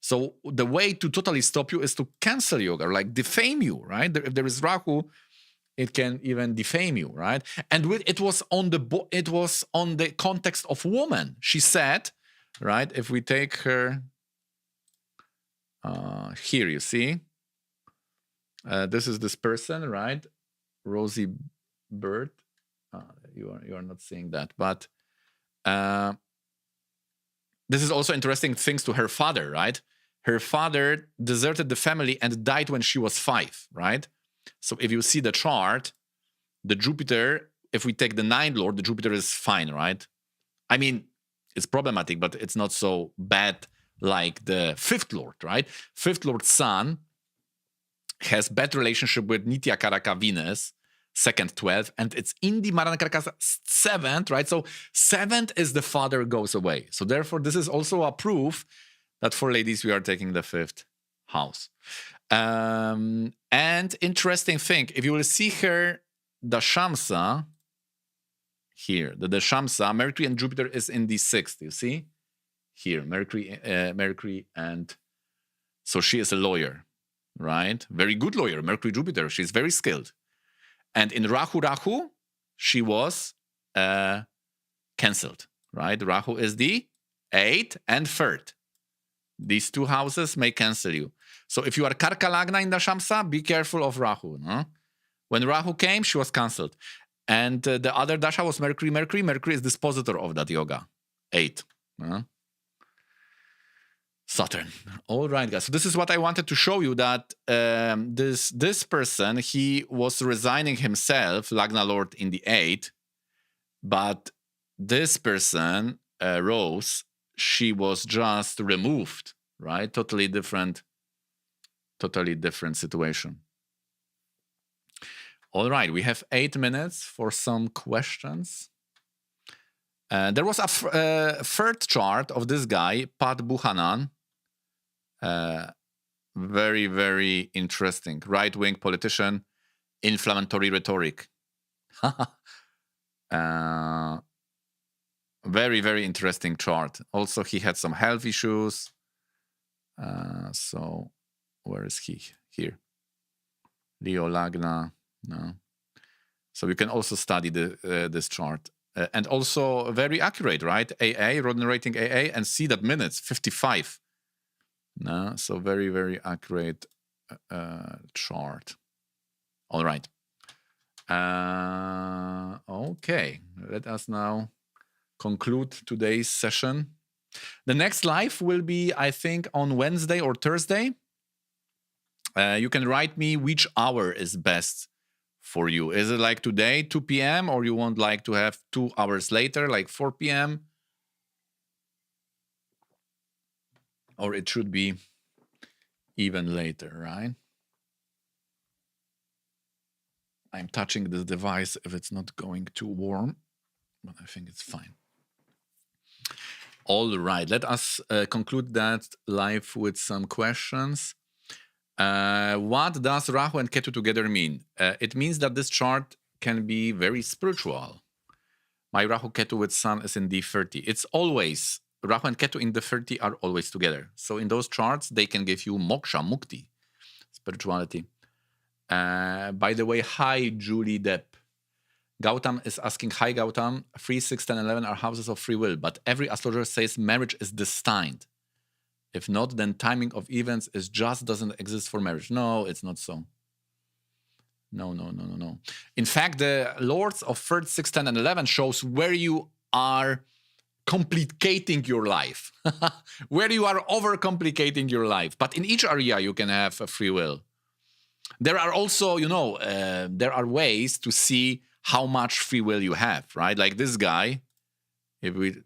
So the way to totally stop you is to cancel yoga, like defame you, right? If there is Rahu, it can even defame you, right? And it was on the context of woman. She said, right? If we take her here, you see, this is this person, right? Rosie Bird. You are not seeing that, but this is also interesting things to her father, right? Her father deserted the family and died when she was 5, right? So if you see the chart, the Jupiter, if we take the 9th lord, the Jupiter is fine, right? I mean, it's problematic, but it's not so bad like the 5th lord, right? 5th lord Sun has bad relationship with Nitya Karaka Venus, 2nd, 12th, and it's Indi Marana Karaka 7th, right? So 7th is the father goes away. So therefore, this is also a proof that for ladies, we are taking the 5th house. And interesting thing, if you will see her, the Shamsa, here, the Shamsa, Mercury and Jupiter is in the 6th, you see? Here, Mercury, and so she is a lawyer, right? Very good lawyer, Mercury, Jupiter. She's very skilled. And in Rahu, she was cancelled, right? Rahu is the 8th and 3rd. These 2 houses may cancel you. So if you are Karka Lagna in the Shamsa, be careful of Rahu. No? When Rahu came, she was cancelled. And the other Dasha was Mercury. Mercury is dispositor of that yoga. 8. Saturn. All right, guys. So this is what I wanted to show you, that this person, he was resigning himself, Lagna Lord in the 8th, but this person, Rose, she was just removed, right? Totally different situation. All right, we have 8 minutes for some questions. There was a third chart of this guy, Pat Buchanan. Very, very interesting. Right-wing politician, inflammatory rhetoric. Very, very interesting chart. Also, he had some health issues. So, where is he? Here. Leo Lagna. No. So you can also study this chart. And also very accurate, right? AA, Rodin rating AA, and see that minutes, 55. No, so very, very accurate chart. All right. Okay, let us now conclude today's session. The next live will be, I think, on Wednesday or Thursday. You can write me which hour is best for you. Is it like today, 2 p.m., or you want like to have 2 hours later, like 4 p.m.? Or it should be even later, right? I'm touching this device if it's not going too warm, but I think it's fine. All right, let us conclude that live with some questions. What does Rahu and Ketu together mean? It means that this chart can be very spiritual. My Rahu Ketu with Sun is in D30. It's always, Rahu and Ketu in the 30 are always together. So in those charts, they can give you moksha, mukti, spirituality. By the way, hi, Julie Depp. Gautam is asking, hi, Gautam. 3, 6, 10, 11 are houses of free will, but every astrologer says marriage is destined. If not, then timing of events is just doesn't exist for marriage. No, it's not so. No. In fact, the lords of 3rd, 6th, 10, and 11 shows where you are complicating your life, where you are overcomplicating your life. But in each area, you can have a free will. There are also, there are ways to see how much free will you have, right? Like this guy, if we,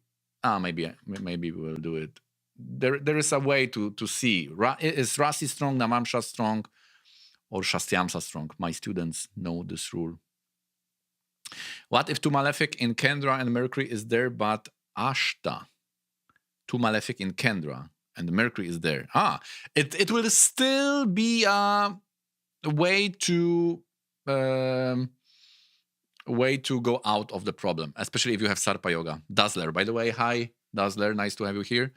maybe we'll do it. There is a way to see. Is Rasi strong, Namamsha strong, or Shastyamsa strong? My students know this rule. What if 2 malefic in Kendra and Mercury is there, but Ashta? 2 malefic in Kendra and Mercury is there. It will still be a way to go out of the problem, especially if you have Sarpa Yoga. Dazzler, by the way, hi Dazzler, nice to have you here.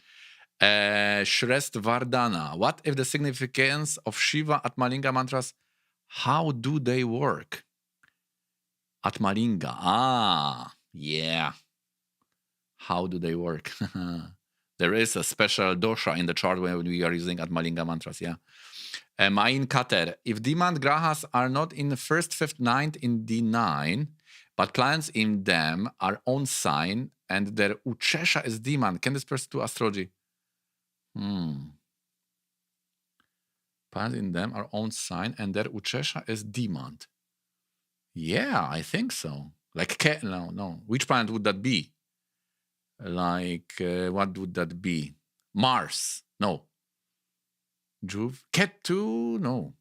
Shrest Vardana, what if the significance of Shiva Atmalinga mantras, how do they work? Atmalinga, yeah. How do they work? There is a special dosha in the chart when we are using Atmalinga mantras, yeah. Main Kater, if demand grahas are not in the first, fifth, ninth in D9, but planets in them are on sign and their uchesha is demand, can this person do astrology? Planets in them are on sign and their uchesha is demand. Yeah, I think so. Like, no. Which planet would that be? Like, what would that be? Mars? No. Juve? Ketu? No.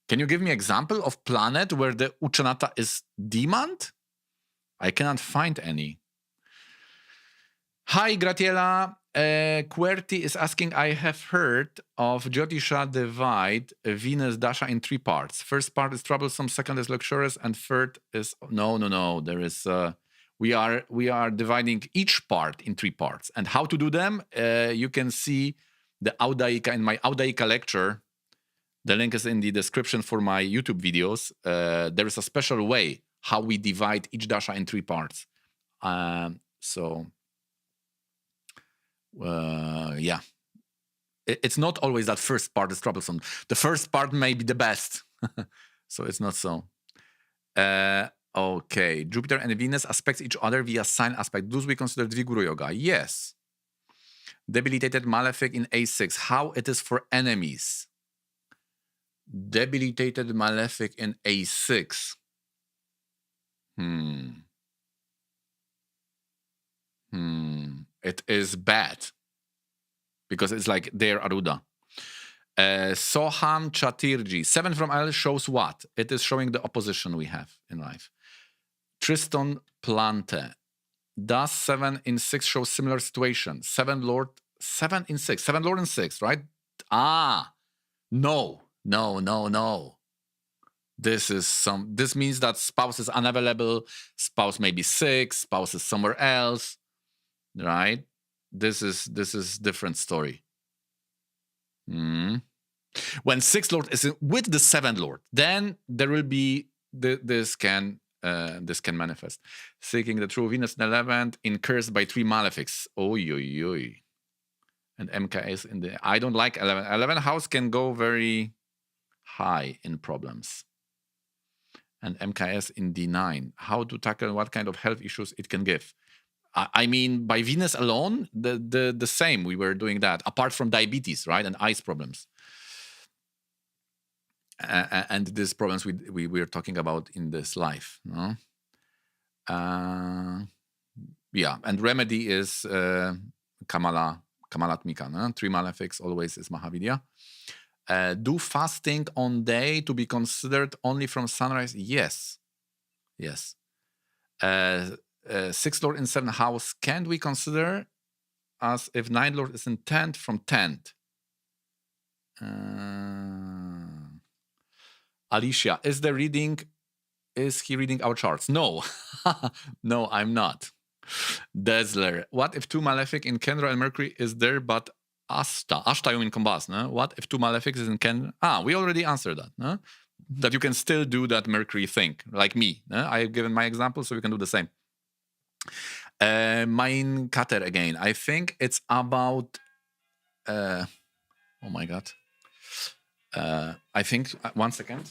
Can you give me an example of planet where the Uchanata is demand? I cannot find any. Hi, Gratiela. QWERTY is asking, I have heard of Jyotisha divide Venus Dasha in 3 parts. First part is troublesome, second is luxurious, and third is... No. There is... we are dividing each part in 3 parts. And how to do them? You can see the Audayika in my Audayika lecture. The link is in the description for my YouTube videos. There is a special way how we divide each dasha in 3 parts. Yeah. It's not always that first part is troublesome. The first part may be the best. So it's not so. Okay. Jupiter and Venus aspect each other via sign aspect. Those we consider Dviguru Yoga. Yes. Debilitated malefic in A6. How it is for enemies. Debilitated malefic in A6. It is bad. Because it's like their Aruda. Soham Chatirji. 7 from L shows what? It is showing the opposition we have in life. Tristan Plante. Does 7 in 6 show similar situation? 7 Lord, 7 in 6. 7 Lord in 6, right? No. This means that spouse is unavailable, spouse may be sick, spouse is somewhere else, right? This is different story. When 6th Lord is with the 7th Lord, then there will be this can manifest. Seeking the true Venus in 11th, incursed by 3 malefics. Oy. And MKS in the... I don't like 11. 11th house can go very high in problems. And MKS in D9. How to tackle what kind of health issues it can give. I mean, by Venus alone, the same. We were doing that, apart from diabetes, right? And eyes problems. And these problems we were talking about in this life. No? Yeah, and remedy is Kamalatmika. No? 3 malefics always is Mahavidya. Do fasting on day to be considered only from sunrise? Yes. 6th Lord in 7th house, can we consider as if 9th Lord is in 10th from 10th? Alicia, is he reading our charts? No. No, I'm not. Dazzler, what if 2 malefic in Kendra and Mercury is there, but Ashta you mean combust, no? What if 2 malefics is in Kendra? We already answered that, no? That you can still do that Mercury thing, like me. No? I have given my example, so you can do the same. Main Kater again. I think it's about... oh my God. I think... 1 second.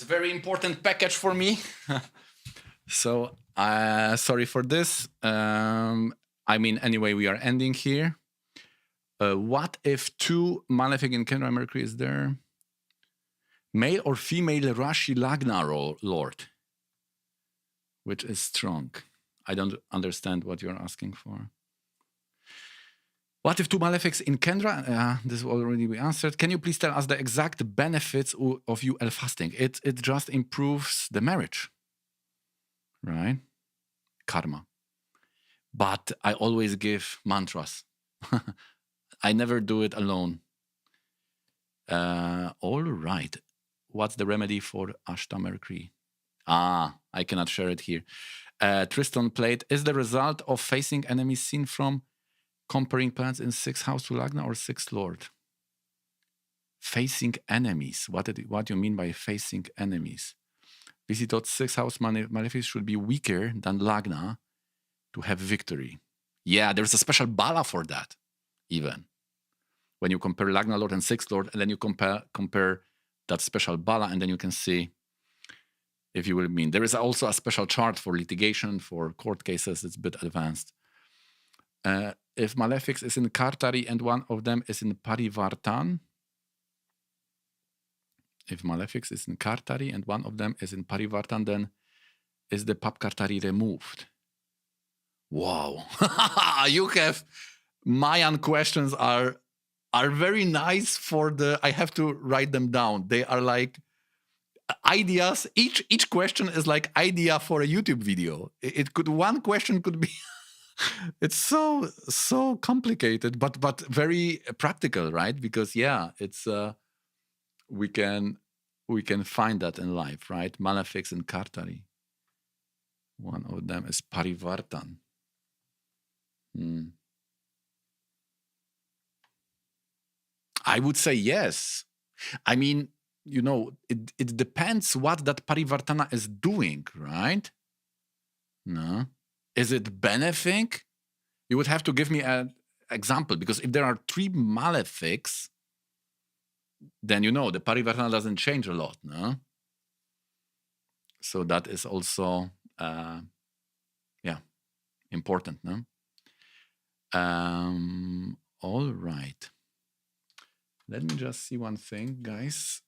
It's a very important package for me. So sorry for this. I mean, anyway, we are ending here. What if two malefic in Kendra Mercury is there? Male or female Rashi Lagna Lord? Which is strong? I don't understand what you're asking for. What if two malefics in Kendra? This will already be answered. Can you please tell us the exact benefits of UL fasting? It just improves the marriage, right? Karma. But I always give mantras. I never do it alone. All right. What's the remedy for Ashta Mercury? I cannot share it here. Tristan played, is the result of facing enemies seen from comparing planets in 6th house to Lagna or 6th lord? Facing enemies. What do you mean by facing enemies? Visti thought 6th house malefics should be weaker than Lagna to have victory. Yeah, there's a special bala for that, even. When you compare Lagna lord and 6th lord, and then you compare that special bala, and then you can see if you will mean. There is also a special chart for litigation, for court cases. It's a bit advanced. If Malefics is in Kartari and one of them is in Parivartan, if Malefics is in Kartari and one of them is in Parivartan, then is the Pap Kartari removed? Wow. You have Mayan questions are very nice for the, I have to write them down. They are like ideas. Each question is like idea for a YouTube video. One question could be it's so complicated, but very practical, right? Because yeah, it's we can find that in life, right? Malefics and Kartari. One of them is Parivartan. I would say yes. I mean, you know, it depends what that Parivartana is doing, right? No. Is it benefiting? You would have to give me an example, because if there are 3 malefics, then you know the Parivartana doesn't change a lot, no? So that is also yeah, important, no? All right. Let me just see one thing, guys.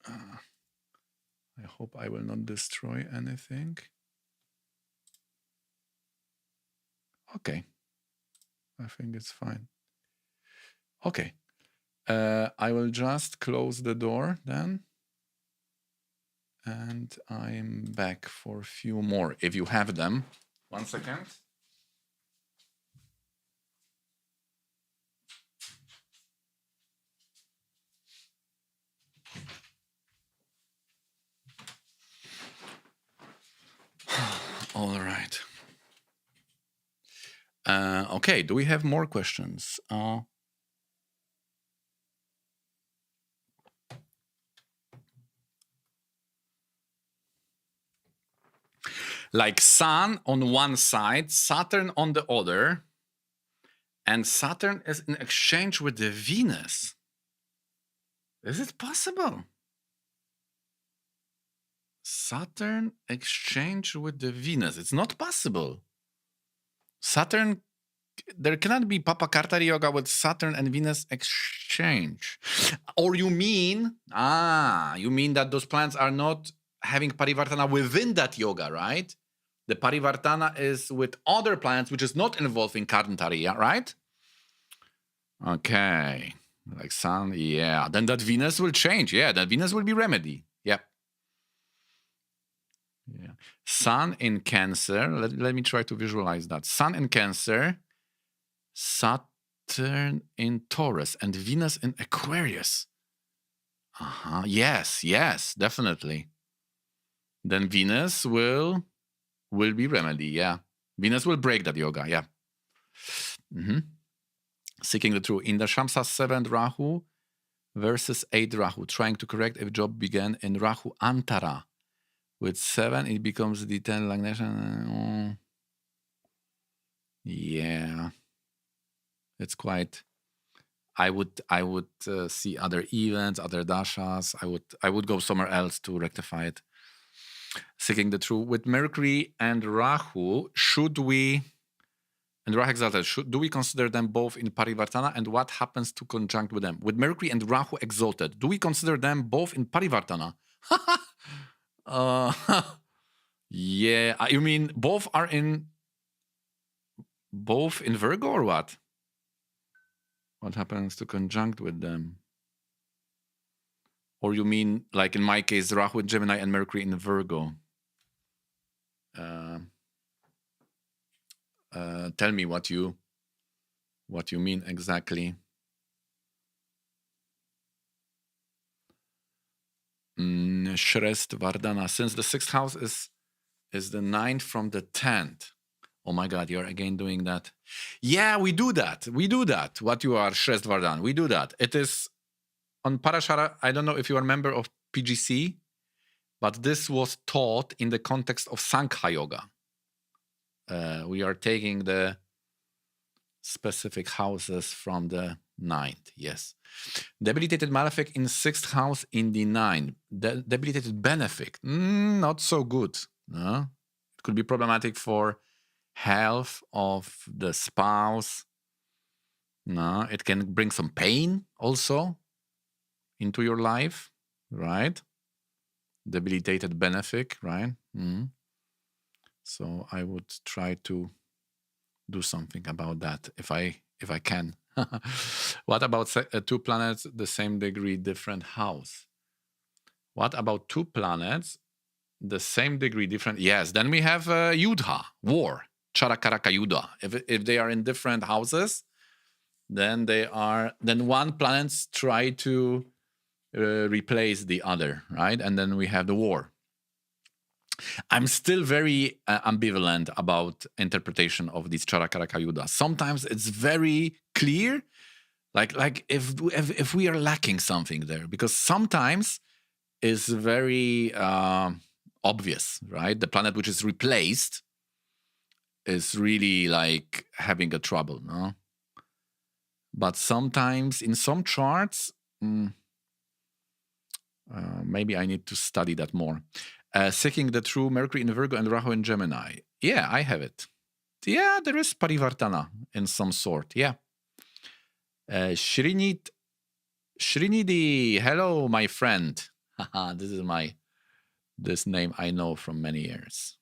I hope I will not destroy anything. Okay. I think it's fine. Okay. I will just close the door then. And I'm back for a few more, if you have them. 1 second. All right. Okay, do we have more questions? Like Sun on one side, Saturn on the other, and Saturn is in exchange with the Venus. Is it possible? Saturn exchange with the Venus. It's not possible. Saturn, there cannot be Papa Kartari Yoga with Saturn and Venus exchange. Or you mean that those planets are not having Parivartana within that yoga, right? The Parivartana is with other planets, which is not involving Kartari, right? Okay. Like Sun, yeah. Then that Venus will change. Yeah, that Venus will be remedy. Yeah. Yeah. Sun in Cancer. Let me try to visualize that. Sun in Cancer, Saturn in Taurus, and Venus in Aquarius. Yes, definitely. Then Venus will be remedy. Yeah. Venus will break that yoga. Yeah. Seeking the truth. In the Shamsa 7 Rahu versus 8 Rahu, trying to correct if job began in Rahu Antara. With 7, it becomes the 10 Lagnation. Yeah. It's quite. I would see other events, other dashas. I would go somewhere else to rectify it. Seeking the truth with Mercury and Rahu. Should we and Rahu exalted? Do we consider them both in Parivartana? And what happens to conjunct with them? With Mercury and Rahu exalted, do we consider them both in Parivartana? Yeah, you mean both are in Virgo or what? What happens to conjunct with them? Or you mean, like in my case, Rahu in Gemini and Mercury in Virgo? Tell me what you mean exactly. Shrest Vardhana. Since the 6th house is the 9th from the 10th. Oh my God, you're again doing that. Yeah, we do that. We do that. What you are, Shrest Vardhan. We do that. It is on Parashara. I don't know if you are a member of PGC, but this was taught in the context of Sankhya Yoga. We are taking the specific houses from the 9th. Yes. Debilitated malefic in 6th house in the 9th. Debilitated benefic. Not so good. No? It could be problematic for health of the spouse. No, it can bring some pain also into your life, right? Debilitated benefic, right? So I would try to do something about that if I can. What about 2 planets, the same degree, different house? What about 2 planets, the same degree, different? Yes, then we have Yudha, war, Charakaraka Yudha. If they are in different houses, then one planets try to replace the other, right? And then we have the war. I'm still very ambivalent about interpretation of this Charakaraka Yuddha. Sometimes it's very clear, like if we are lacking something there, because sometimes it's very obvious, right? The planet which is replaced is really like having a trouble, no? But sometimes in some charts, maybe I need to study that more. Seeking the true Mercury in Virgo and Rahu in Gemini. Yeah, I have it. Yeah, there is Parivartana in some sort. Yeah. Shrinidhi, hello, my friend. This name I know from many years.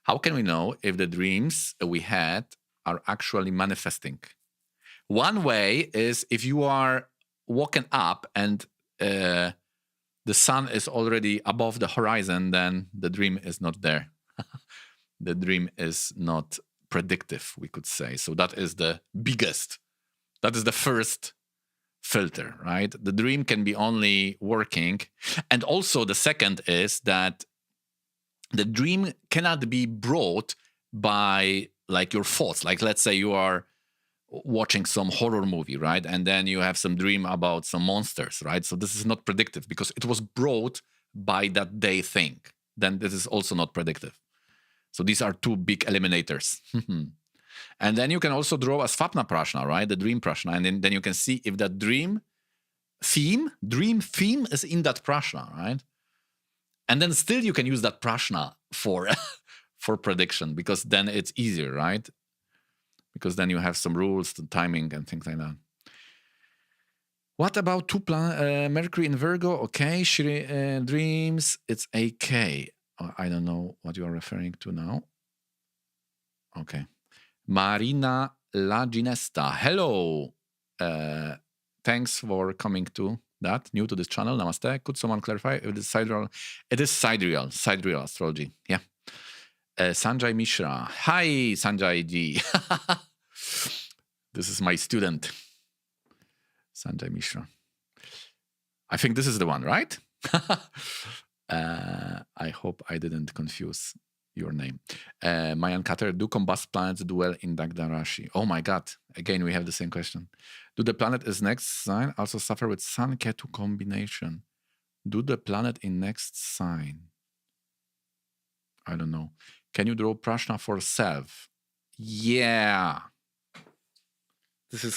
How can we know if the dreams we had are actually manifesting? One way is if you are woken up and the sun is already above the horizon, then the dream is not there. The dream is not predictive, we could say. So that is the biggest. That is the first filter, right? The dream can be only working. And also the second is that the dream cannot be brought by like your thoughts. Like let's say you are watching some horror movie, right? And then you have some dream about some monsters, right? So this is not predictive because it was brought by that day thing. Then this is also not predictive. So these are 2 big eliminators. And then you can also draw a Svapna Prashna, right? The dream Prashna. And then you can see if that dream theme is in that Prashna, right? And then still you can use that Prashna for, for prediction because then it's easier, right? Because then you have some rules, the timing and things like that. What about 2 Mercury in Virgo? Okay, dreams, it's AK. I don't know what you are referring to now. Okay. Marina Laginesta. Hello. Thanks for coming to that. New to this channel. Namaste. Could someone clarify if it is sidereal? It is sidereal astrology. Yeah. Sanjay Mishra. Hi, Sanjay ji. This is my student. Sanjay Mishra. I think this is the one, right? I hope I didn't confuse your name. Mayan Kater, do combust planets do well in Dagda Rashi? Oh my God. Again, we have the same question. Do the planet is next sign also suffer with Sun Ketu combination? Do the planet in next sign? I don't know. Can you draw Prashna for self? Yeah.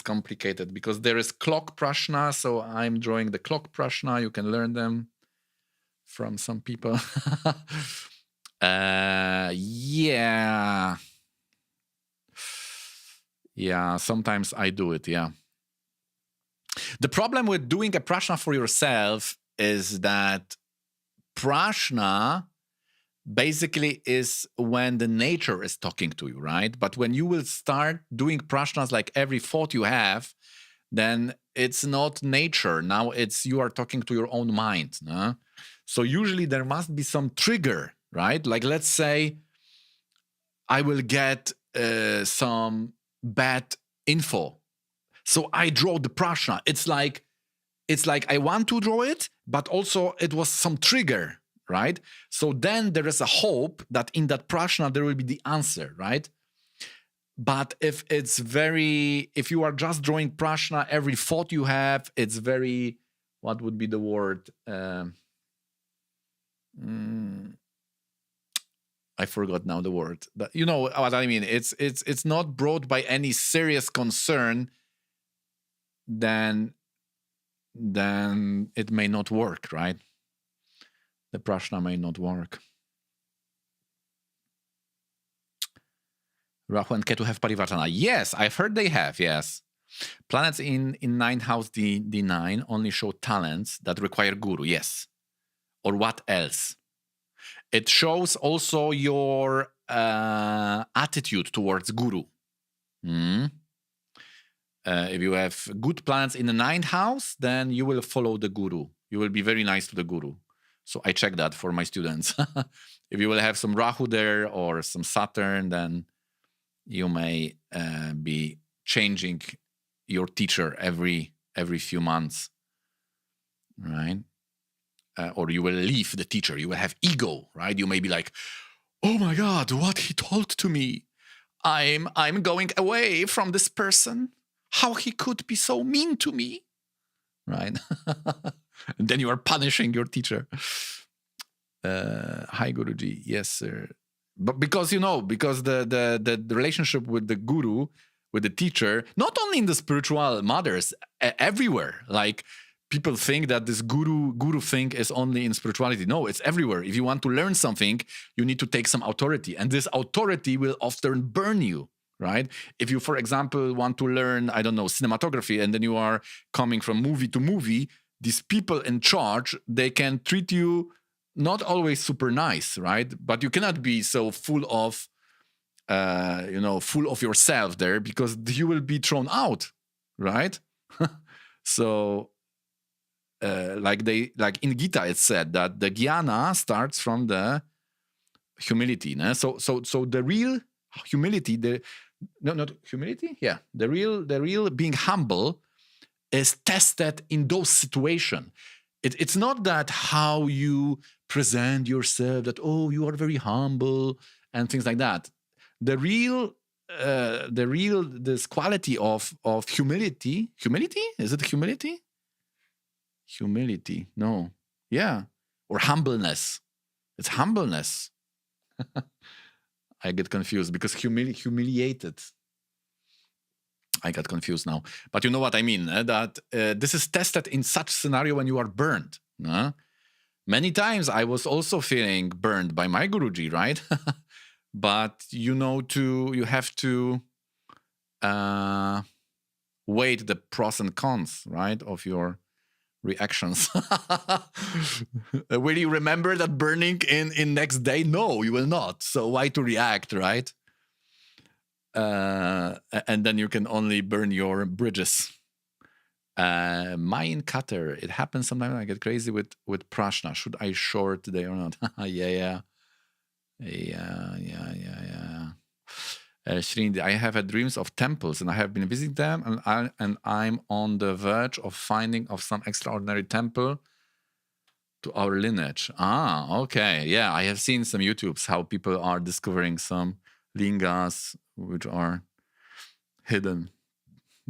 complicated because there is clock prashna, so I'm drawing the clock prashna. You can learn them from some people. Yeah. Yeah, sometimes I do it, yeah. The problem with doing a prashna for yourself is that prashna basically is when the nature is talking to you, right? But when you will start doing prashnas like every thought you have, then it's not nature. Now it's you are talking to your own mind. No? So usually there must be some trigger, right? Like let's say I will get some bad info. So I draw the prashna. It's like I want to draw it, but also it was some trigger, right? So then there is a hope that in that prashna there will be the answer, right? But if you are just drawing prashna, every thought you have, it's very, what would be the word? I forgot now the word. But you know what I mean? It's not brought by any serious concern, then it may not work, right? The prashna may not work. Rahu and Ketu have parivartana. Yes, I've heard they have, yes. Planets in 9th house D9 only show talents that require guru, yes. Or what else? It shows also your attitude towards guru. If you have good planets in the 9th house, then you will follow the guru. You will be very nice to the guru. So I check that for my students. If you will have some Rahu there or some Saturn, then you may be changing your teacher every few months, right? Or you will leave the teacher. You will have ego, right? You may be like, oh my God, what he told to me. I'm going away from this person. How he could be so mean to me, right? And then you are punishing your teacher. Hi, Guruji. Yes, sir. But because the relationship with the guru, with the teacher, not only in the spiritual matters, everywhere. Like people think that this guru thing is only in spirituality. No, it's everywhere. If you want to learn something, you need to take some authority, and this authority will often burn you. Right? If you, for example, want to learn, I don't know, cinematography, and then you are coming from movie to movie, these people in charge, they can treat you not always super nice, right? But you cannot be so full of yourself there, because you will be thrown out, right? So like in Gita it's said that the jnana starts from the humility. No? So the real humility, the real being humble is tested in those situations. It's not that how you present yourself, that you are very humble and things like that. The real this quality of humility. Humility? Is it humility? Humility? No. Yeah. Or humbleness. It's humbleness. I get confused because humiliated. I got confused now. But you know what I mean, that this is tested in such scenario when you are burned. Many times I was also feeling burned by my Guruji, right? But you have to weigh the pros and cons, right, of your reactions. Will you remember that burning in next day? No, you will not. So why to react, right? And then you can only burn your bridges. Mayan cutter. It happens sometimes. I get crazy with prashna. Should I short today or not? Yeah. Shrindi, I have had dreams of temples, and I have been visiting them, and I'm on the verge of finding of some extraordinary temple to our lineage. Okay. Yeah, I have seen some YouTubes how people are discovering some lingas which are hidden.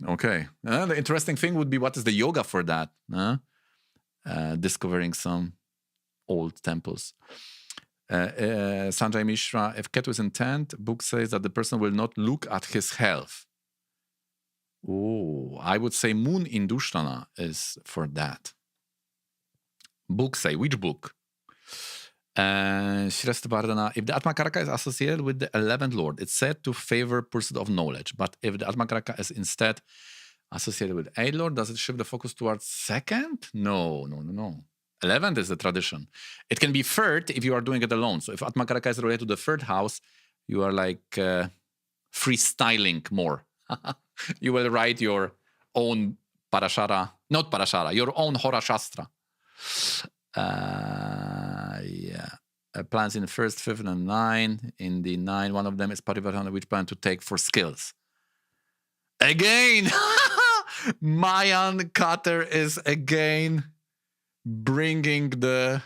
Okay. The interesting thing would be, what is the yoga for that? Discovering some old temples. Sanjay Mishra, if Ketu is intent, book says that the person will not look at his health. Oh, I would say Moon in Dushtana is for that. Book say, which book? Shrestha Bardana, if the Atmakaraka is associated with the 11th Lord, it's said to favor pursuit of knowledge. But if the Atmakaraka is instead associated with 8th Lord, does it shift the focus towards 2nd? No. 11th is the tradition. It can be 3rd if you are doing it alone. So if Atmakaraka is related to the 3rd house, you are like freestyling more. You will write your own Parashara, not Parashara, your own Hora Shastra. Plans in the 1st, 5th, and 9. In the 9, one of them is Parivartana, which plan to take for skills. Again! Mayan Cutter is again bringing the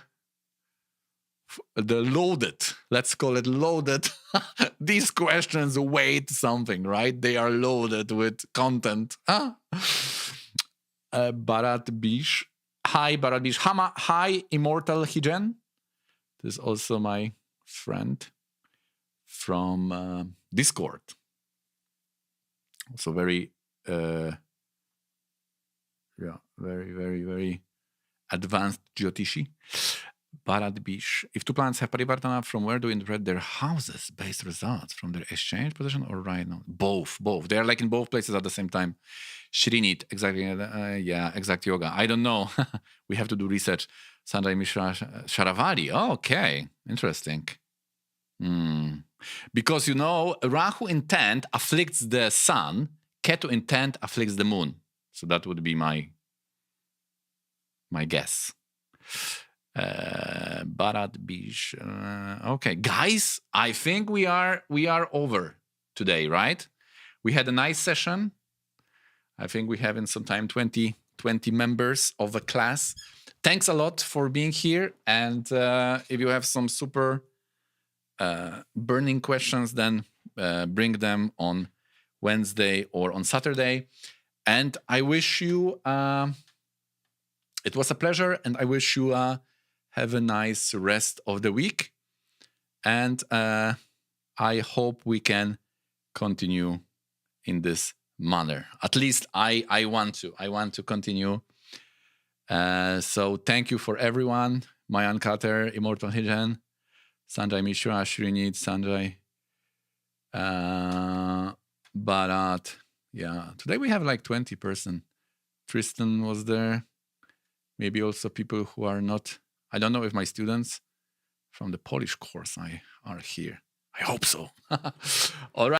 loaded, let's call it loaded. These questions weight something, right? They are loaded with content. Bharat Bish. Hi, Bharat Bish. Hi, Immortal Hijen. This is also my friend from Discord. Also very, very advanced Jyotishi. Bharat Bish. If two planets have Parivartana, from where do we interpret their houses-based results? From their exchange position or right now? Both. They are like in both places at the same time. Shrinit, exactly. Exact yoga. I don't know. We have to do research. Sanjay Mishra Sharavari. Oh, okay. Interesting. Because, Rahu intent afflicts the sun, Ketu intent afflicts the moon. So that would be my guess. Bharat Bish. Okay, guys, I think we are over today, right? We had a nice session. I think we have in some time 20 members of a class. Thanks a lot for being here. And if you have some super burning questions, then bring them on Wednesday or on Saturday. And I wish you, it was a pleasure, and I wish you have a nice rest of the week. And I hope we can continue in this manner. At least I want to. I want to continue. So thank you for everyone. Mayan Kater, Immortal Hijan, Sanjay Mishra, Shrinit, Sanjay, Bharat. Yeah, today we have like 20 person. Tristan was there. Maybe also people who are not. I don't know if my students from the Polish course are here. I hope so. All right.